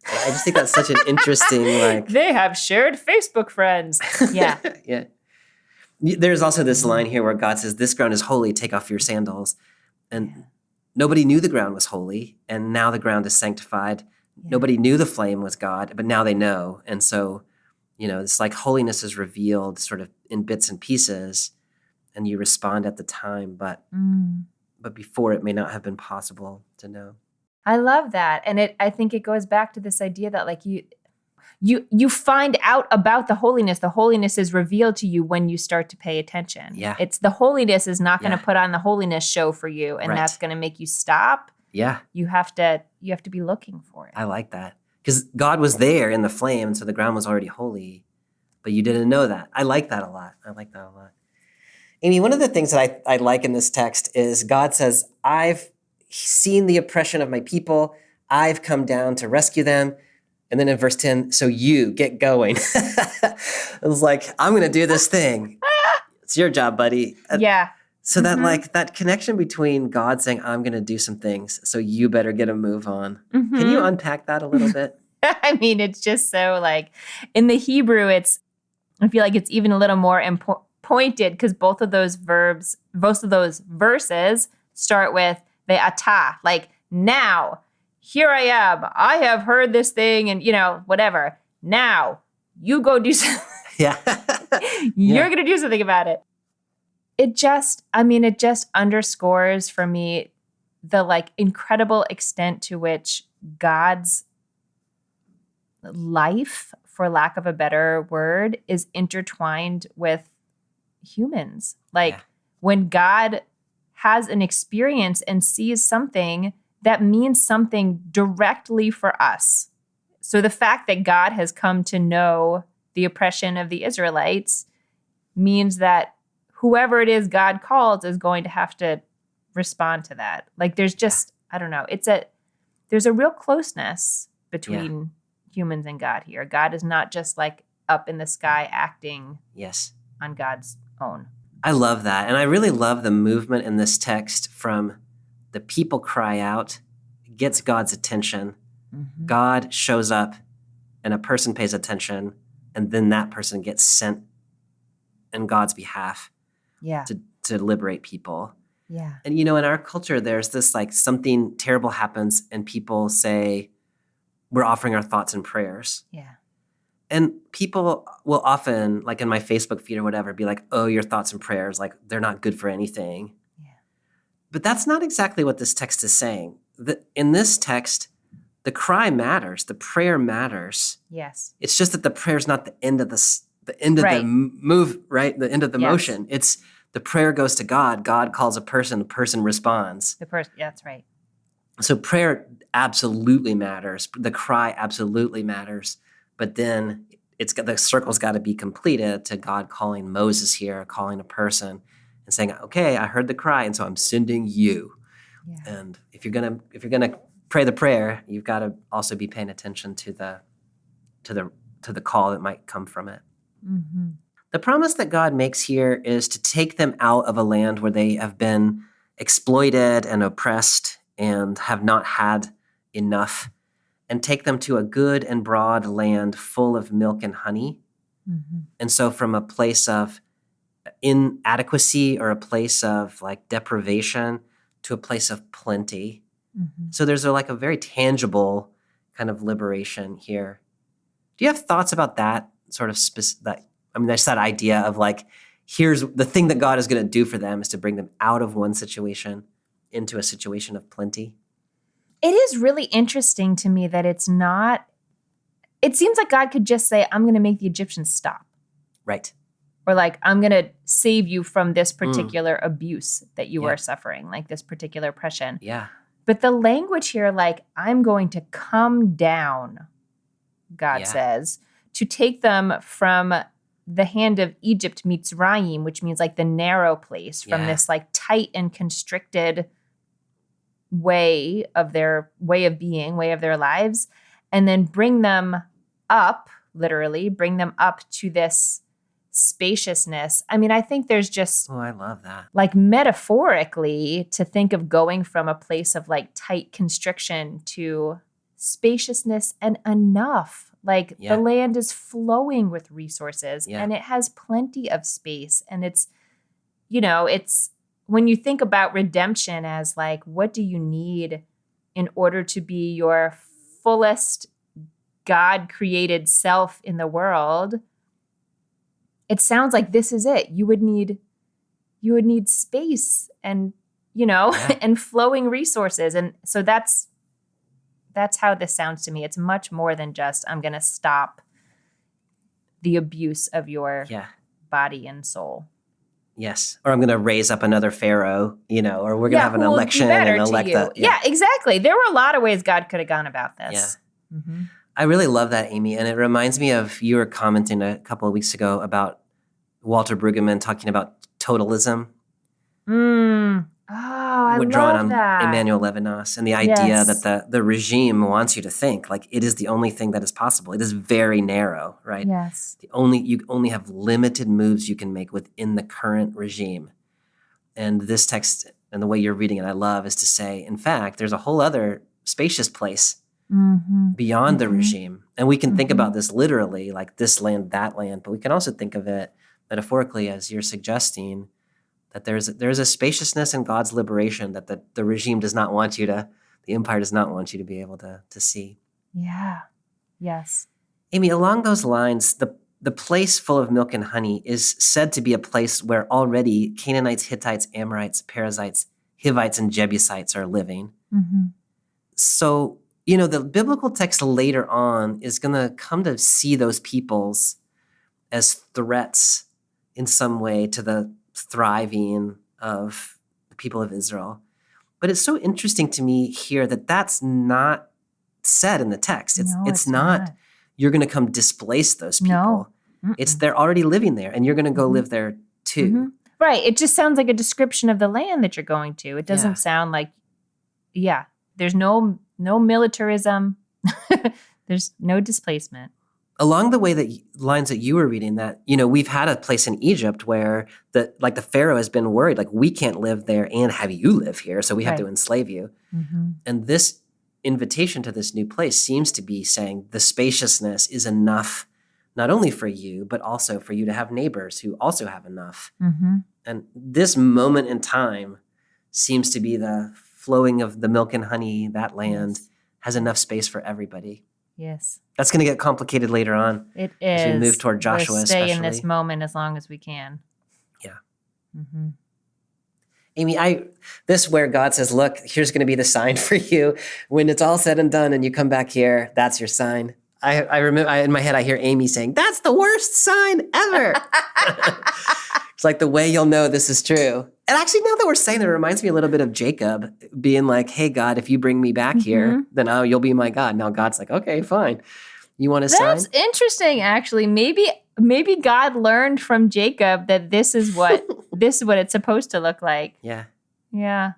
Speaker 2: And I just think that's such an interesting
Speaker 3: they have shared Facebook friends. Yeah.
Speaker 2: Yeah. There's also this line here where God says, this ground is holy, take off your sandals. And nobody knew the ground was holy, and now the ground is sanctified. Yeah. Nobody knew the flame was God, but now they know. And so, it's holiness is revealed sort of in bits and pieces, and you respond at the time, but before it may not have been possible to know.
Speaker 3: I love that. And I think it goes back to this idea that you find out about the holiness. The holiness is revealed to you when you start to pay attention.
Speaker 2: Yeah.
Speaker 3: It's the holiness is not going to put on the holiness show for you, and that's going to make you stop.
Speaker 2: Yeah.
Speaker 3: You have to be looking for it.
Speaker 2: I like that. Because God was there in the flame, and so the ground was already holy, but you didn't know that. I like that a lot. Amy, one of the things that I like in this text is God says, seen the oppression of my people. I've come down to rescue them. And then in verse 10, so you get going. It was like, I'm going to do this thing. It's your job, buddy.
Speaker 3: Yeah.
Speaker 2: So that like that connection between God saying, I'm going to do some things, so you better get a move on. Can you unpack that a little bit?
Speaker 3: I mean, it's just so like in the Hebrew, I feel like it's even a little more pointed because both of those verses start with the atah, like now, here I am. I have heard this thing and, whatever. Now, you go do something.
Speaker 2: Yeah.
Speaker 3: You're going to do something about it. It just underscores for me the like incredible extent to which God's life, for lack of a better word, is intertwined with humans. Like when God has an experience and sees something that means something directly for us. So the fact that God has come to know the oppression of the Israelites means that whoever it is God calls is going to have to respond to that. Like there's just, I don't know, there's a real closeness between humans and God here. God is not just like up in the sky acting on God's own.
Speaker 2: I love that. And I really love the movement in this text from the people cry out, gets God's attention. God shows up and a person pays attention, and then that person gets sent in God's behalf to liberate people.
Speaker 3: Yeah.
Speaker 2: And, in our culture, there's this like something terrible happens and people say, we're offering our thoughts and prayers.
Speaker 3: Yeah.
Speaker 2: And people will often, like in my Facebook feed or whatever, be like, oh, your thoughts and prayers, like they're not good for anything.
Speaker 3: Yeah.
Speaker 2: But that's not exactly what this text is saying. In this text, the cry matters. The prayer matters.
Speaker 3: Yes.
Speaker 2: It's just that the prayer is not the end of the move, right? The end of the motion. It's the prayer goes to God. God calls a person. The person responds.
Speaker 3: That's right.
Speaker 2: So prayer absolutely matters. The cry absolutely matters. But then the circle's got to be completed to God calling Moses here, calling a person, and saying, "Okay, I heard the cry, and so I'm sending you." Yeah. And if you're gonna pray the prayer, you've got to also be paying attention to the call that might come from it. Mm-hmm. The promise that God makes here is to take them out of a land where they have been exploited and oppressed and have not had enough, and take them to a good and broad land full of milk and honey. Mm-hmm. And so from a place of inadequacy or a place of like deprivation to a place of plenty. Mm-hmm. So there's a very tangible kind of liberation here. Do you have thoughts about that sort of there's that idea of like, here's the thing that God is going to do for them is to bring them out of one situation into a situation of plenty?
Speaker 3: It is really interesting to me that it seems like God could just say, I'm going to make the Egyptians stop.
Speaker 2: Right.
Speaker 3: Or like, I'm going to save you from this particular abuse that you are suffering, like this particular oppression.
Speaker 2: Yeah.
Speaker 3: But the language here, like, I'm going to come down, God says, to take them from the hand of Egypt, Mitzrayim, which means like the narrow place, from this like tight and constricted way of their lives, and then bring them up, literally bring them up to this spaciousness. I mean, I think there's just,
Speaker 2: I love that.
Speaker 3: Like metaphorically, to think of going from a place of like tight constriction to spaciousness and enough. Like the land is flowing with resources and it has plenty of space. And it's when you think about redemption as like, what do you need in order to be your fullest God-created self in the world? It sounds like this is it. You would need space and, and flowing resources. And so that's how this sounds to me. It's much more than just, I'm going to stop the abuse of your body and soul.
Speaker 2: Yes. Or I'm going to raise up another Pharaoh, or we're going to have an election and elect that.
Speaker 3: Yeah, exactly. There were a lot of ways God could have gone about this.
Speaker 2: Yeah. Mm-hmm. I really love that, Amy. And it reminds me of, you were commenting a couple of weeks ago about Walter Brueggemann talking about totalism.
Speaker 3: Oh, I
Speaker 2: drawing
Speaker 3: love
Speaker 2: on
Speaker 3: that.
Speaker 2: Emmanuel Levinas and the idea
Speaker 3: Yes.
Speaker 2: that the regime wants you to think like it is the only thing that is possible. It is very narrow, right?
Speaker 3: Yes.
Speaker 2: You only have limited moves you can make within the current regime. And this text and the way you're reading it, I love, is to say, in fact, there's a whole other spacious place beyond the regime. And we can think about this literally, like this land, that land, but we can also think of it metaphorically, as you're suggesting, that there's a spaciousness in God's liberation that the regime does not want you to, the empire does not want you to be able to see.
Speaker 3: Yeah. Yes.
Speaker 2: Amy, along those lines, the place full of milk and honey is said to be a place where already Canaanites, Hittites, Amorites, Perizzites, Hivites, and Jebusites are living. So, the biblical text later on is going to come to see those peoples as threats in some way to the thriving of the people of Israel. But it's so interesting to me here that that's not said in the text. It's not you're going to come displace those people.
Speaker 3: No.
Speaker 2: It's they're already living there, and you're going to go live there too.
Speaker 3: Right. It just sounds like a description of the land that you're going to. It doesn't sound like, there's no militarism. There's no displacement.
Speaker 2: Along the way lines that you were reading, that we've had a place in Egypt where the Pharaoh has been worried, like, we can't live there and have you live here, so we have to enslave you. And this invitation to this new place seems to be saying the spaciousness is enough, not only for you, but also for you to have neighbors who also have enough. And this moment in time seems to be the flowing of the milk and honey. That land has enough space for everybody.
Speaker 3: Yes.
Speaker 2: That's going to get complicated later on.
Speaker 3: It is.
Speaker 2: As we move toward Joshua,
Speaker 3: We'll stay
Speaker 2: especially.
Speaker 3: in this moment as long as we can.
Speaker 2: Yeah. Amy, this where God says, look, here's going to be the sign for you. When it's all said and done and you come back here, that's your sign. I remember in my head, I hear Amy saying, that's the worst sign ever. It's like the way you'll know this is true. And actually, now that we're saying that, it reminds me a little bit of Jacob being like, hey, God, if you bring me back here, then you'll be my God. Now God's like, okay, fine. You want a sign?
Speaker 3: That's interesting, actually. Maybe God learned from Jacob that this is what it's supposed to look like.
Speaker 2: Yeah.
Speaker 3: Yeah.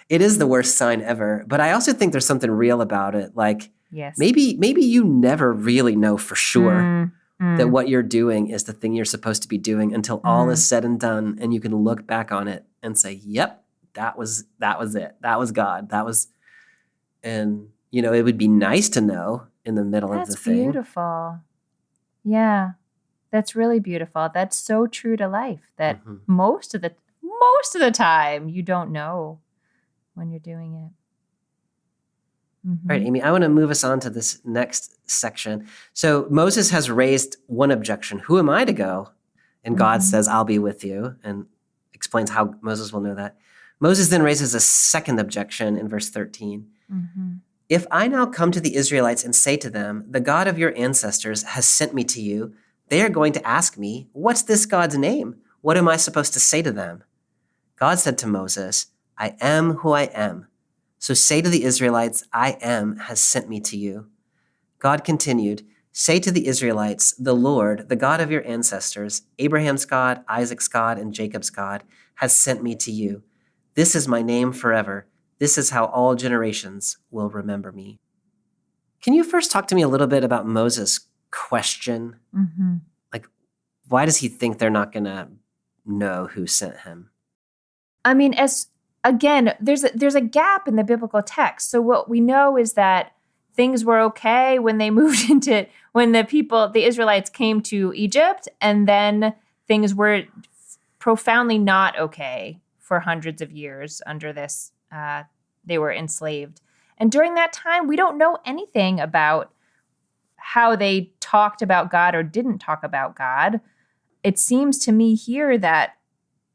Speaker 2: It is the worst sign ever. But I also think there's something real about it. Like,
Speaker 3: yes.
Speaker 2: Maybe you never really know for sure that what you're doing is the thing you're supposed to be doing until all is said and done, and you can look back on it and say, yep, that was it. That was God. And it would be nice to know in the middle of the thing.
Speaker 3: That's beautiful. Yeah. That's really beautiful. That's so true to life that most of the time you don't know when you're doing it. All right, Amy, I want to move us on to this next section. So Moses has raised one objection. Who am I to go? And God says, I'll be with you, and explains how Moses will know that. Moses then raises a second objection in verse 13. If I now come to the Israelites and say to them, the God of your ancestors has sent me to you, they are going to ask me, what's this God's name? What am I supposed to say to them? God said to Moses, I am who I am. So say to the Israelites, I am has sent me to you. God continued, say to the Israelites, the Lord, the God of your ancestors, Abraham's God, Isaac's God, and Jacob's God, has sent me to you. This is my name forever. This is how all generations will remember me. Can you first talk to me a little bit about Moses' question? Like, why does he think they're not going to know who sent him? I mean, Again, there's a gap in the biblical text. So what we know is that things were okay when they moved when the Israelites came to Egypt, and then things were profoundly not okay for hundreds of years under this. They were enslaved. And during that time, we don't know anything about how they talked about God or didn't talk about God. It seems to me here that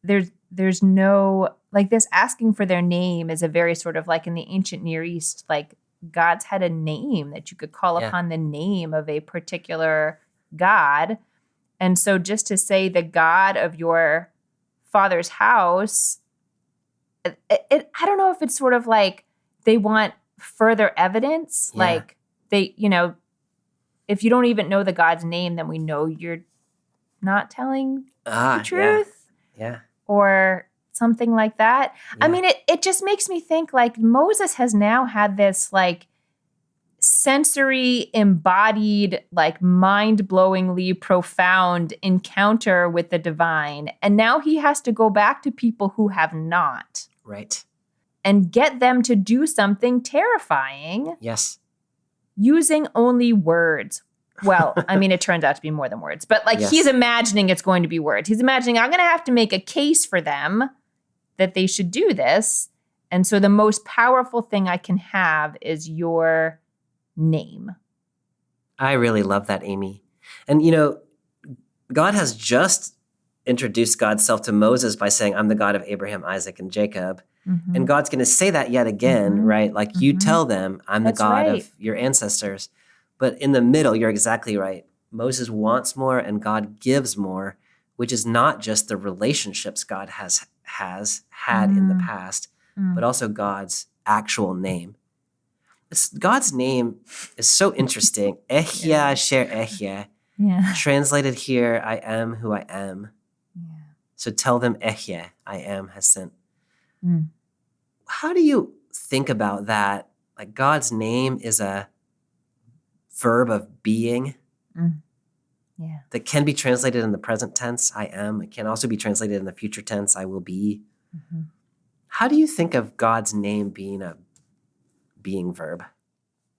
Speaker 3: there's no, like, this asking for their name is a very sort of like in the ancient Near East, like God's had a name that you could call upon the name of a particular God. And so just to say the God of your father's house, I don't know if it's sort of like they want further evidence. Like they, if you don't even know the God's name, then we know you're not telling the truth.
Speaker 2: Yeah.
Speaker 3: Or something like that.
Speaker 2: Yeah.
Speaker 3: I mean, it just makes me think like Moses has now had this like sensory embodied, like mind-blowingly profound encounter with the divine. And now he has to go back to people who have not.
Speaker 2: Right.
Speaker 3: And get them to do something terrifying
Speaker 2: Yes.
Speaker 3: using only words. Well, I mean, it turns out to be more than words, but like
Speaker 2: Yes.
Speaker 3: he's imagining it's going to be words. He's imagining I'm going to have to make a case for them that they should do this. And so the most powerful thing I can have is your name.
Speaker 2: I really love that, Amy. And, God has just introduced God's self to Moses by saying, I'm the God of Abraham, Isaac, and Jacob.
Speaker 3: Mhm.
Speaker 2: And God's going to say that yet again,
Speaker 3: Mhm.
Speaker 2: right? Like you
Speaker 3: Mhm.
Speaker 2: tell them, I'm
Speaker 3: That's
Speaker 2: the God
Speaker 3: right.
Speaker 2: of your ancestors. But in the middle, you're exactly right. Moses wants more and God gives more, which is not just the relationships God has had in the past, but also God's actual name. God's name is so interesting. Ehya Asher Ehya.
Speaker 3: Yeah.
Speaker 2: Translated here, I am who I am.
Speaker 3: Yeah.
Speaker 2: So tell them Ehya, I am, has sent.
Speaker 3: Mm.
Speaker 2: How do you think about that? Like God's name is a verb of being
Speaker 3: Yeah.
Speaker 2: that can be translated in the present tense, I am. It can also be translated in the future tense, I will be.
Speaker 3: Mhm.
Speaker 2: How do you think of God's name being a being verb?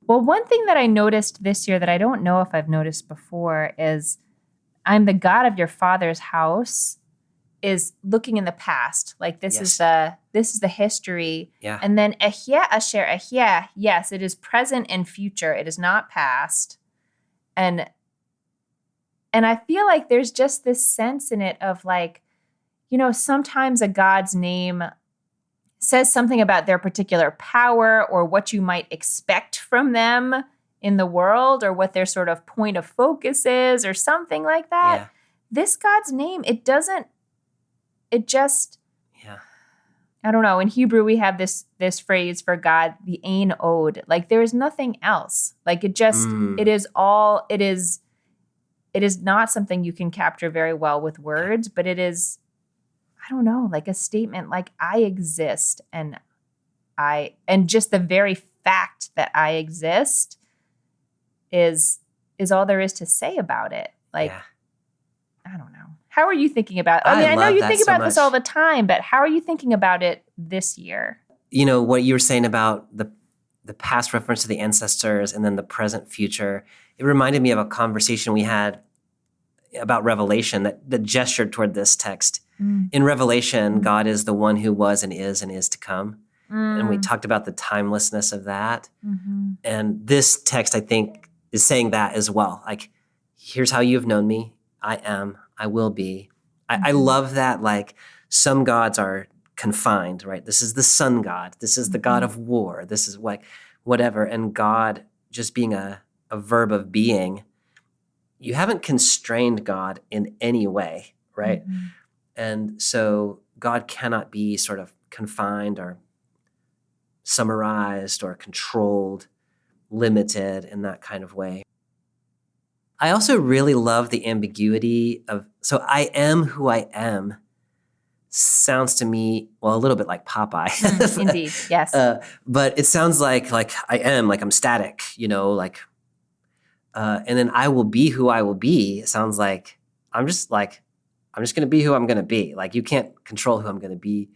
Speaker 3: Well, one thing that I noticed this year that I don't know if I've noticed before is I'm the God of your father's house is looking in the past. Like this is the history.
Speaker 2: Yeah.
Speaker 3: And then Ehya Asher Ehya, yes, it is present and future. It is not past. And I feel like there's just this sense in it of like, sometimes a God's name says something about their particular power or what you might expect from them in the world or what their sort of point of focus is or something like that.
Speaker 2: Yeah.
Speaker 3: This God's name, it just,
Speaker 2: Yeah.
Speaker 3: I don't know. In Hebrew, we have this phrase for God, the Ein Od. Like there is nothing else. Like it just, it is not something you can capture very well with words, but it is, I don't know, like a statement like I exist and just the very fact that I exist is all there is to say about it. Like, I don't know. How are you thinking about it? I mean, I know
Speaker 2: love
Speaker 3: you
Speaker 2: that
Speaker 3: think
Speaker 2: so
Speaker 3: about this
Speaker 2: much.
Speaker 3: all the time, but how are you thinking about it this year?
Speaker 2: What you were saying about the past reference to the ancestors and then the present future, it reminded me of a conversation we had about Revelation that gestured toward this text. In Revelation, God is the one who was and is to come. And we talked about the timelessness of that.
Speaker 3: Mm-hmm.
Speaker 2: And this text, I think, is saying that as well. Like, here's how you've known me. I am, I will be. I love that, like, some gods are confined, right? This is the sun god. This is the god of war. This is whatever. And God just being a verb of being, you haven't constrained God in any way, right?
Speaker 3: Mm-hmm.
Speaker 2: And so God cannot be sort of confined or summarized or controlled, limited in that kind of way. I also really love the ambiguity of, so I am who I am sounds to me, well, a little bit like Popeye.
Speaker 3: Indeed, yes.
Speaker 2: But it sounds like I am, like I'm static, and then I will be who I will be. It sounds like I'm just going to be who I'm going to be. Like you can't control who I'm going to be.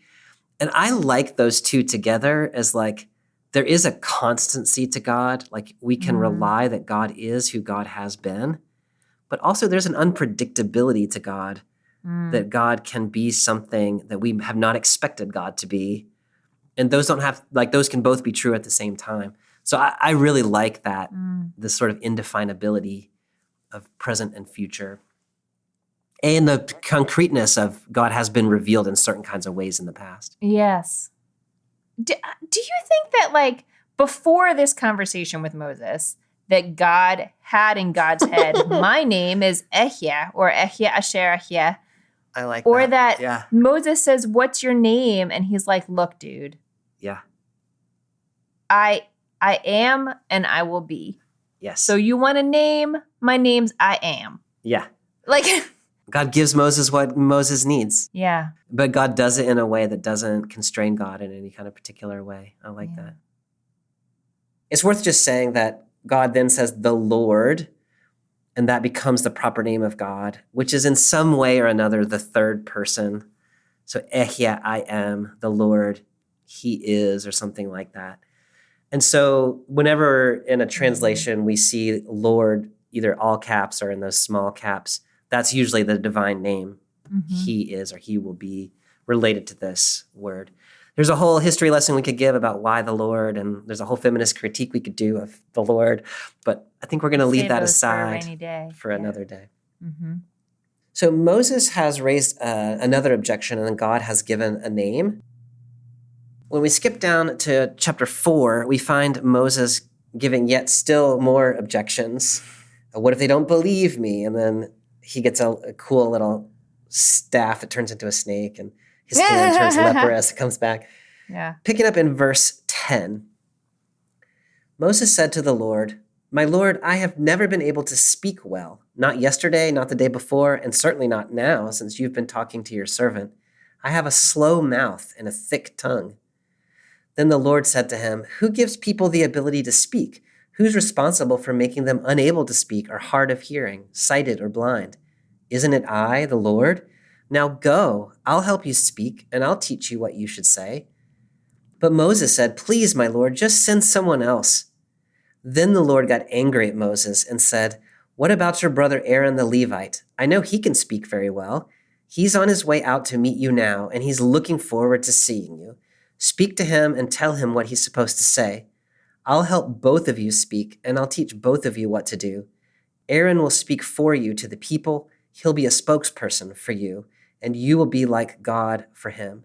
Speaker 2: And I like those two together as like, there is a constancy to God. Like we can rely that God is who God has been, but also there's an unpredictability to God, that God can be something that we have not expected God to be. And those those can both be true at the same time. So I really like that, this sort of indefinability of present and future. And the concreteness of God has been revealed in certain kinds of ways in the past.
Speaker 3: Yes. Do you think that like before this conversation with Moses, that God had in God's head, my name is Ehya or Ehya Asher Ehya,
Speaker 2: I like
Speaker 3: or
Speaker 2: that.
Speaker 3: that
Speaker 2: Yeah.
Speaker 3: Moses says, what's your name? And he's like, look, dude,
Speaker 2: Yeah.
Speaker 3: I am and I will be.
Speaker 2: Yes.
Speaker 3: So you want a name? My name's I am.
Speaker 2: Yeah.
Speaker 3: Like
Speaker 2: God gives Moses what Moses needs,
Speaker 3: Yeah.
Speaker 2: but God does it in a way that doesn't constrain God in any kind of particular way. I like
Speaker 3: Yeah.
Speaker 2: that. It's worth just saying that God then says the Lord, and that becomes the proper name of God, which is in some way or another the third person. So Ehya, I am, the Lord, he is, or something like that. And so whenever in a translation we see Lord, either all caps or in those small caps, that's usually the divine name. He is or he will be related to this word. There's a whole history lesson we could give about why the Lord, and there's a whole feminist critique we could do of the Lord, but I think we're going to leave that aside for another day. So Moses has raised another objection, and then God has given a name. When we skip down to chapter 4, we find Moses giving yet still more objections. What if they don't believe me? And then he gets a cool little staff that turns into a snake, and his skin turns leprous. It comes back.
Speaker 3: Yeah.
Speaker 2: Picking up in verse 10, Moses said to the Lord, "My Lord, I have never been able to speak well, not yesterday, not the day before, and certainly not now, since you've been talking to your servant. I have a slow mouth and a thick tongue." Then the Lord said to him, "Who gives people the ability to speak? Who's responsible for making them unable to speak or hard of hearing, sighted or blind? Isn't it I, the Lord? Now go, I'll help you speak, and I'll teach you what you should say." But Moses said, "Please, my Lord, just send someone else." Then the Lord got angry at Moses and said, "What about your brother Aaron the Levite? I know he can speak very well. He's on his way out to meet you now, and he's looking forward to seeing you. Speak to him and tell him what he's supposed to say. I'll help both of you speak, and I'll teach both of you what to do. Aaron will speak for you to the people. He'll be a spokesperson for you, and you will be like God for him.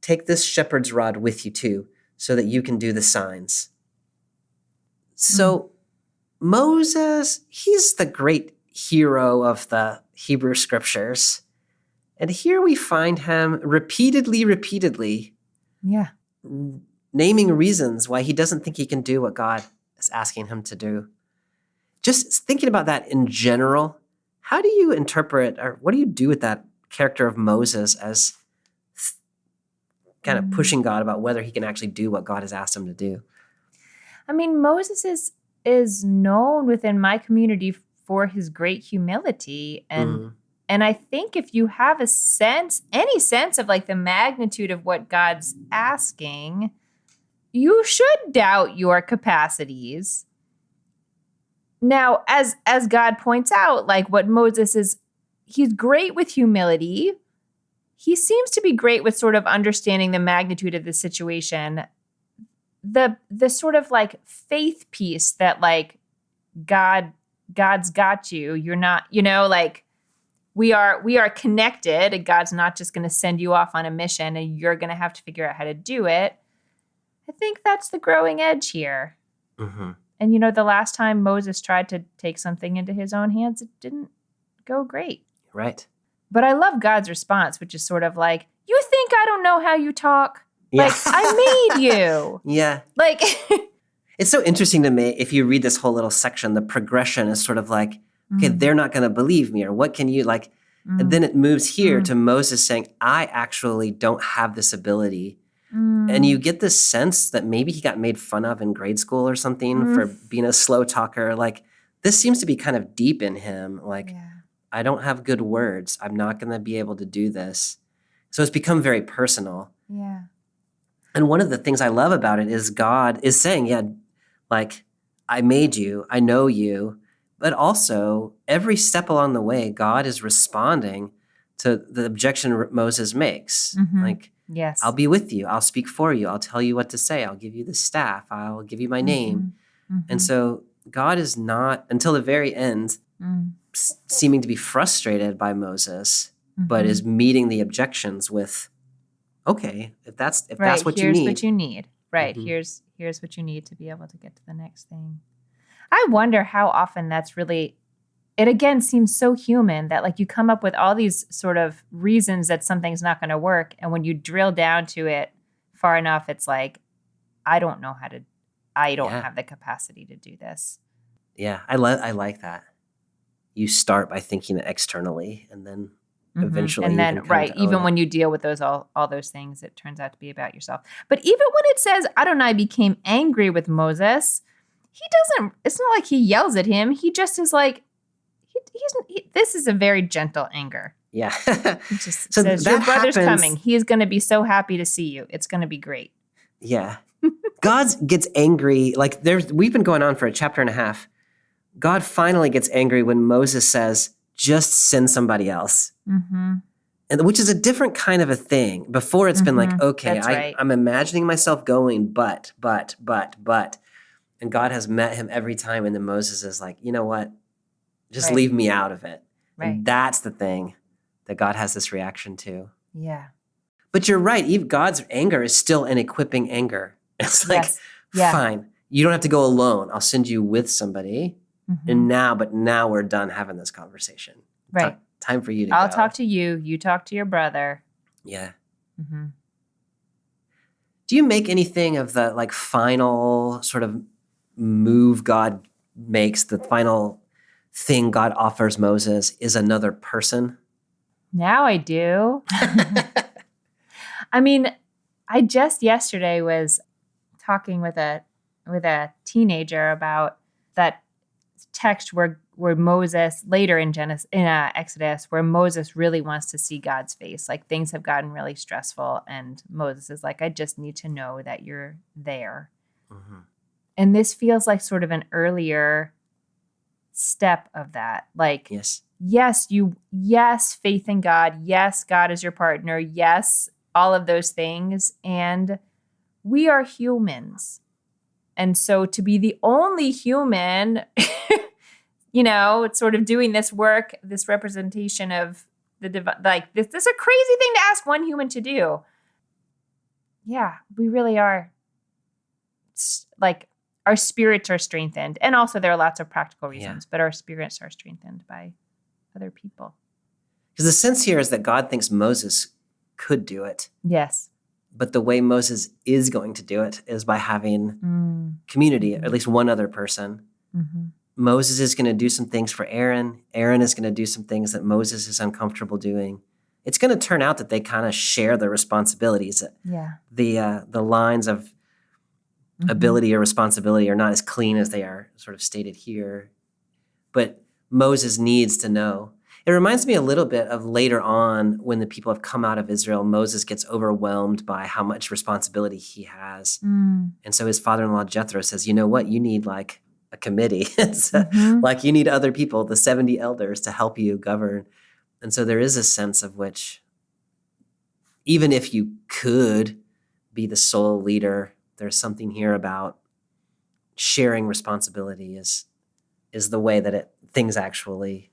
Speaker 2: Take this shepherd's rod with you too, so that you can do the signs." So Moses, he's the great hero of the Hebrew scriptures. And here we find him repeatedly
Speaker 3: Yeah.
Speaker 2: naming reasons why he doesn't think he can do what God is asking him to do. Just thinking about that in general, how do you interpret, or what do you do with that character of Moses as kind of pushing God about whether he can actually do what God has asked him to do?
Speaker 3: I mean, Moses is known within my community for his great humility. And I think if you have any sense of like the magnitude of what God's asking, you should doubt your capacities. Now, as God points out, like what Moses is, he's great with humility. He seems to be great with sort of understanding the magnitude of the situation. The sort of like faith piece that like God's got you. You're not, like we are connected, and God's not just going to send you off on a mission and you're going to have to figure out how to do it. I think that's the growing edge here. And the last time Moses tried to take something into his own hands, it didn't go great.
Speaker 2: Right.
Speaker 3: But I love God's response, which is sort of like, "You think I don't know how you talk?
Speaker 2: Yeah.
Speaker 3: Like, I made you."
Speaker 2: Yeah.
Speaker 3: Like,
Speaker 2: it's so interesting to me, if you read this whole little section, the progression is sort of like, okay, they're not going to believe me, or what can you, like, and then it moves here to Moses saying, I actually don't have this ability. And you get this sense that maybe he got made fun of in grade school or something for being a slow talker. Like, this seems to be kind of deep in him. Like, I don't have good words. I'm not going to be able to do this. So it's become very personal.
Speaker 3: Yeah.
Speaker 2: And one of the things I love about it is God is saying, yeah, like, I made you, I know you, but also every step along the way, God is responding to the objection Moses makes. Like,
Speaker 3: yes,
Speaker 2: I'll be with you. I'll speak for you. I'll tell you what to say. I'll give you the staff. I'll give you my name. And so God is not, until the very end, seeming to be frustrated by Moses, but is meeting the objections with, okay, if that's what you need.
Speaker 3: Here's what you need. Right. Here's what you need to be able to get to the next thing. I wonder how often that's really, it again seems so human that like you come up with all these sort of reasons that something's not going to work. And when you drill down to it far enough, it's like, I don't have the capacity to do this.
Speaker 2: Yeah, I like that. you start by thinking externally, and then eventually
Speaker 3: and
Speaker 2: you
Speaker 3: then
Speaker 2: can come to
Speaker 3: even
Speaker 2: own
Speaker 3: when
Speaker 2: it.
Speaker 3: you deal with all those things, it turns out to be about yourself. But even when it says Adonai became angry with Moses, he doesn't. It's not like he yells at him. He just is like, this is a very gentle anger.
Speaker 2: Yeah.
Speaker 3: He just
Speaker 2: So
Speaker 3: says, "Your
Speaker 2: that
Speaker 3: brother's
Speaker 2: happens-
Speaker 3: coming. He is going to be so happy to see you. It's going to be great."
Speaker 2: Yeah. God gets angry. Like we've been going on for a chapter and a half. God finally gets angry when Moses says, just send somebody else.
Speaker 3: Mm-hmm.
Speaker 2: And which is a different kind of a thing. Before it's been like, okay,
Speaker 3: That's right.
Speaker 2: I'm imagining myself going, but. And God has met him every time. And then Moses is like, you know what? Just
Speaker 3: Right.
Speaker 2: leave me out of it.
Speaker 3: Right.
Speaker 2: And that's the thing that God has this reaction to.
Speaker 3: Yeah.
Speaker 2: But you're right. God's anger is still an equipping anger. It's like,
Speaker 3: Yes. Yeah.
Speaker 2: fine, you don't have to go alone. I'll send you with somebody.
Speaker 3: Mhm.
Speaker 2: And now we're done having this conversation.
Speaker 3: Right.
Speaker 2: Time for you to
Speaker 3: I'll
Speaker 2: go.
Speaker 3: talk to you. You talk to your brother.
Speaker 2: Yeah.
Speaker 3: Mm-hmm.
Speaker 2: Do you make anything of the like final sort of move God makes, the final thing God offers Moses is another person?
Speaker 3: Now I do. I mean, I just yesterday was talking with a teenager about that text where Moses later in Exodus, where Moses really wants to see God's face. Like things have gotten really stressful, and Moses is like, "I just need to know that you're there."
Speaker 2: Mm-hmm.
Speaker 3: And this feels like sort of an earlier step of that. Like, yes, faith in God. Yes, God is your partner. Yes, all of those things. And we are humans. And so to be the only human, it's sort of doing this work, this representation of the divine, like this is a crazy thing to ask one human to do. Yeah, we really are. Like our spirits are strengthened. And also there are lots of practical reasons, but our spirits are strengthened by other people.
Speaker 2: Because the sense here is that God thinks Moses could do it.
Speaker 3: Yes.
Speaker 2: But the way Moses is going to do it is by having community, at least one other person.
Speaker 3: Mm-hmm.
Speaker 2: Moses is going to do some things for Aaron. Aaron is going to do some things that Moses is uncomfortable doing. It's going to turn out that they kind of share the responsibilities.
Speaker 3: Yeah.
Speaker 2: The lines of ability or responsibility are not as clean as they are sort of stated here. But Moses needs to know. It reminds me a little bit of later on when the people have come out of Israel, Moses gets overwhelmed by how much responsibility he has. And so his father-in-law Jethro says, you know what, you need like a committee. Like you need other people, the 70 elders to help you govern. And so there is a sense of which, even if you could be the sole leader, there's something here about sharing responsibility is the way that things actually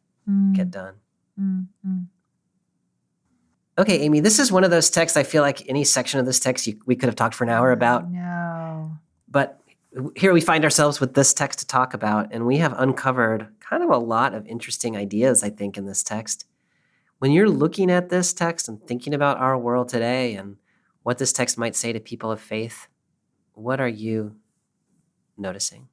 Speaker 2: get done. Okay, Amy, this is one of those texts I feel like any section of this text we could have talked for an hour about.
Speaker 3: No.
Speaker 2: But here we find ourselves with this text to talk about, and we have uncovered kind of a lot of interesting ideas, I think, in this text. When you're looking at this text and thinking about our world today and what this text might say to people of faith, what are you noticing?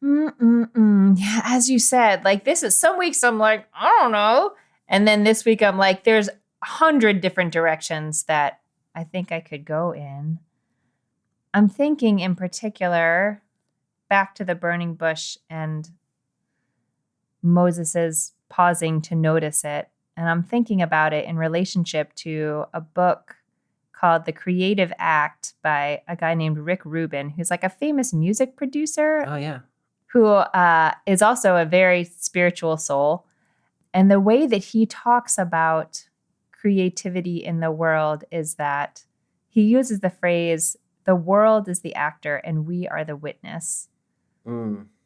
Speaker 3: Yeah, as you said, like this is some weeks I'm like, I don't know. And then this week I'm like, there's 100 different directions that I think I could go in. I'm thinking in particular back to the burning bush and Moses's pausing to notice it. And I'm thinking about it in relationship to a book called The Creative Act by a guy named Rick Rubin, who's like a famous music producer.
Speaker 2: Oh, yeah.
Speaker 3: Who is also a very spiritual soul. And the way that he talks about creativity in the world is that he uses the phrase, the world is the actor and we are the witness.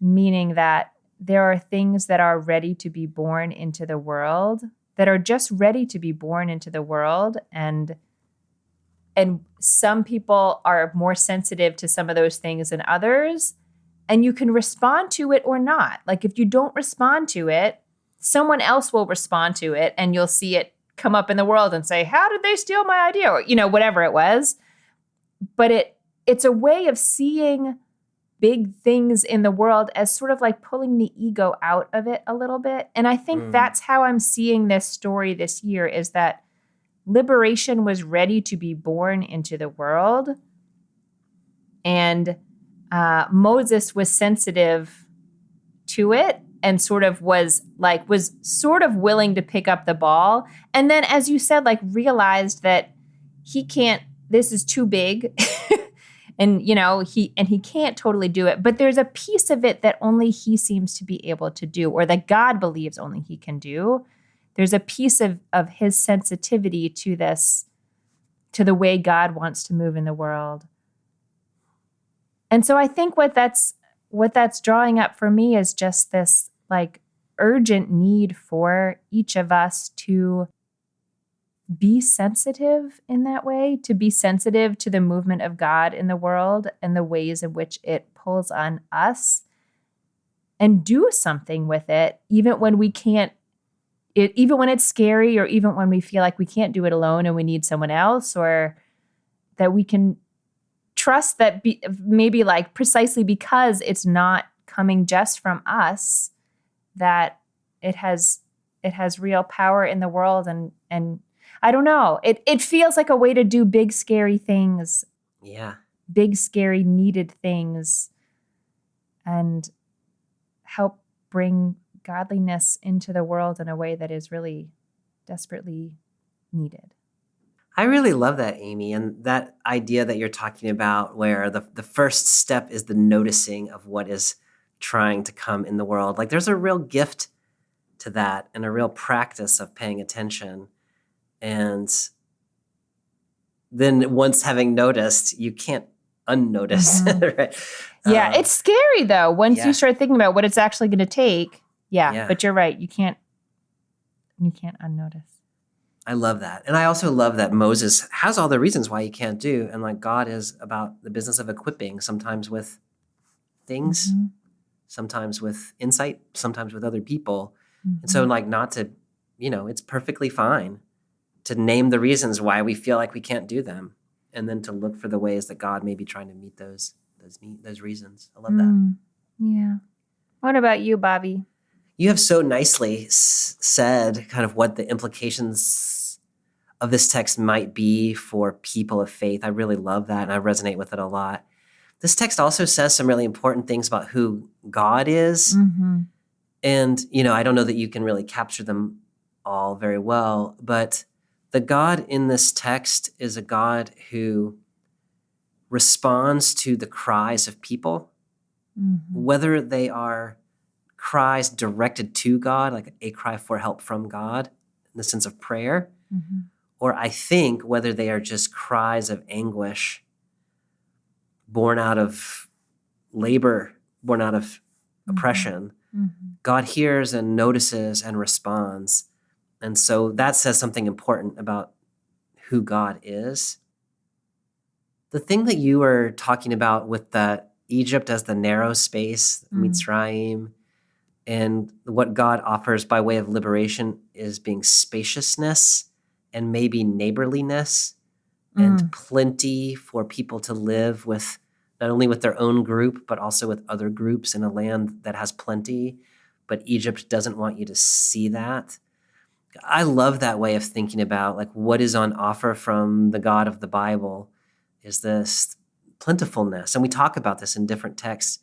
Speaker 3: Meaning that there are things that are ready to be born into the world, that are just ready to be born into the world. And some people are more sensitive to some of those things than others. And you can respond to it or not. Like if you don't respond to it, someone else will respond to it and you'll see it come up in the world and say, how did they steal my idea? Or, whatever it was. But it's a way of seeing big things in the world as sort of like pulling the ego out of it a little bit. And I think that's how I'm seeing this story this year, is that liberation was ready to be born into the world. And Moses was sensitive to it and sort of was sort of willing to pick up the ball. And then, as you said, like realized that this is too big. And, he can't totally do it, but there's a piece of it that only he seems to be able to do, or that God believes only he can do. There's a piece of his sensitivity to this, to the way God wants to move in the world. And so I think what that's drawing up for me is just this like urgent need for each of us to be sensitive in that way, to be sensitive to the movement of God in the world and the ways in which it pulls on us, and do something with it, even when we can't, even when it's scary, or even when we feel like we can't do it alone and we need someone else, or that we can trust that maybe like precisely because it's not coming just from us, that it has real power in the world. And I don't know, it feels like a way to do big, scary things.
Speaker 2: Yeah.
Speaker 3: Big, scary, needed things, and help bring godliness into the world in a way that is really desperately needed.
Speaker 2: I really love that, Amy, and that idea that you're talking about, where the first step is the noticing of what is trying to come in the world. Like there's a real gift to that and a real practice of paying attention. And then once having noticed, you can't unnotice. Right?
Speaker 3: Yeah, it's scary though, once
Speaker 2: yeah.
Speaker 3: you start thinking about what it's actually going to take. Yeah, but you're right. You can't unnotice.
Speaker 2: I love that. And I also love that Moses has all the reasons why he can't do. And like God is about the business of equipping, sometimes with things, sometimes with insight, sometimes with other people. And so like not to, it's perfectly fine to name the reasons why we feel like we can't do them, and then to look for the ways that God may be trying to meet those reasons. I love that.
Speaker 3: Yeah. What about you, Bobby?
Speaker 2: You have so nicely said kind of what the implications of this text might be for people of faith. I really love that, and I resonate with it a lot. This text also says some really important things about who God is. And, I don't know that you can really capture them all very well, but the God in this text is a God who responds to the cries of people, whether they are cries directed to God, like a cry for help from God in the sense of prayer, or I think whether they are just cries of anguish born out of labor, born out of oppression. God hears and notices and responds. And so that says something important about who God is. The thing that you were talking about with the Egypt as the narrow space, Mitzrayim, and what God offers by way of liberation is being spaciousness and maybe neighborliness and plenty for people to live with, not only with their own group, but also with other groups in a land that has plenty. But Egypt doesn't want you to see that. I love that way of thinking about like what is on offer from the God of the Bible is this plentifulness. And we talk about this in different texts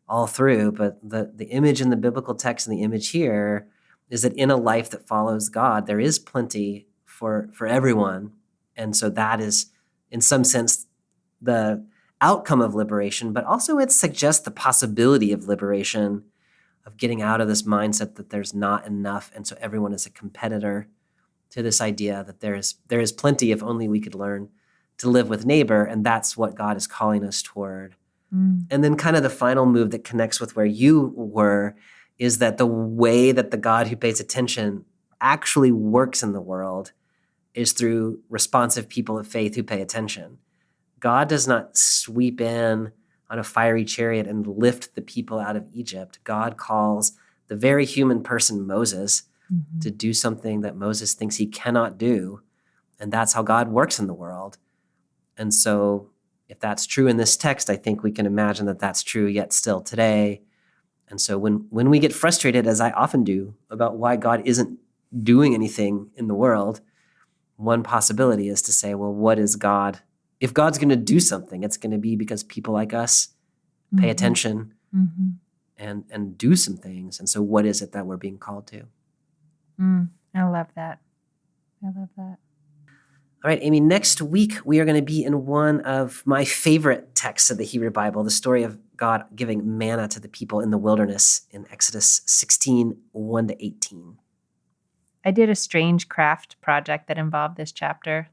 Speaker 2: all through, but the image in the biblical text and the image here is that in a life that follows God, there is plenty for everyone. And so that is, in some sense, the outcome of liberation, but also it suggests the possibility of liberation, of getting out of this mindset that there's not enough, and so everyone is a competitor, to this idea that there is plenty if only we could learn to live with neighbor, and that's what God is calling us toward. And then kind of the final move that connects with where you were is that the way that the God who pays attention actually works in the world is through responsive people of faith who pay attention. God does not sweep in on a fiery chariot and lift the people out of Egypt. God calls the very human person, Moses, to do something that Moses thinks he cannot do. And that's how God works in the world. And so if that's true in this text, I think we can imagine that that's true yet still today. And so when we get frustrated, as I often do, about why God isn't doing anything in the world, one possibility is to say, well, what is God? If God's going to do something, it's going to be because people like us pay attention and do some things. And so what is it that we're being called to?
Speaker 3: I love that. I love that.
Speaker 2: All right, Amy, next week we are going to be in one of my favorite texts of the Hebrew Bible, the story of God giving manna to the people in the wilderness in Exodus 16, 1-18.
Speaker 3: I did a strange craft project that involved this chapter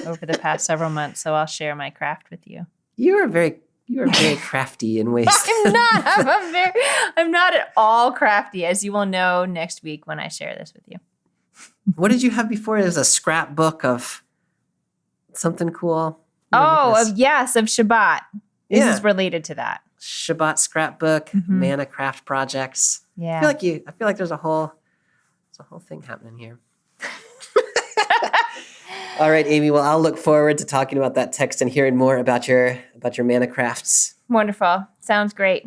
Speaker 3: over the past several months, so I'll share my craft with you.
Speaker 2: You are very crafty in ways.
Speaker 3: I'm not at all crafty, as you will know next week when I share this with you.
Speaker 2: What did you have before? It was a scrapbook of something cool.
Speaker 3: Of Shabbat. This is related to that.
Speaker 2: Shabbat scrapbook, manna craft projects.
Speaker 3: Yeah.
Speaker 2: I feel like there's a whole thing happening here. All right, Amy. Well, I'll look forward to talking about that text and hearing more about your manna crafts.
Speaker 3: Wonderful. Sounds great.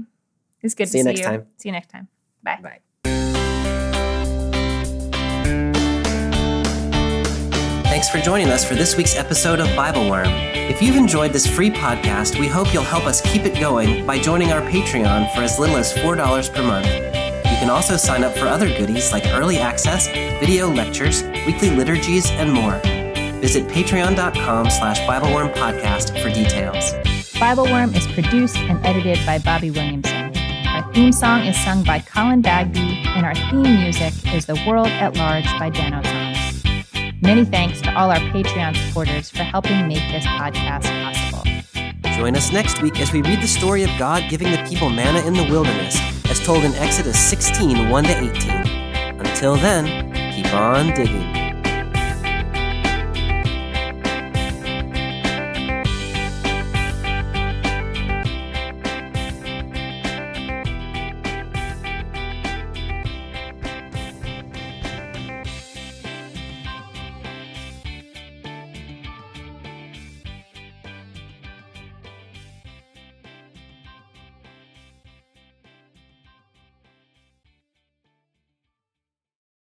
Speaker 3: It's good to see you.
Speaker 2: See you next time.
Speaker 3: See you next time. Bye.
Speaker 2: Bye. Thanks for joining us for this week's episode of Bible Worm. If you've enjoyed this free podcast, we hope you'll help us keep it going by joining our Patreon for as little as $4 per month. You can also sign up for other goodies like early access, video lectures, weekly liturgies, and more. Visit patreon.com/BibleWormPodcast for details.
Speaker 3: Bible Worm is produced and edited by Bobby Williamson. Our theme song is sung by Colin Bagby, and our theme music is The World at Large by Dano Songs. Many thanks to all our Patreon supporters for helping make this podcast possible.
Speaker 2: Join us next week as we read the story of God giving the people manna in the wilderness, as told in Exodus 16, 1-18. Until then, keep on digging.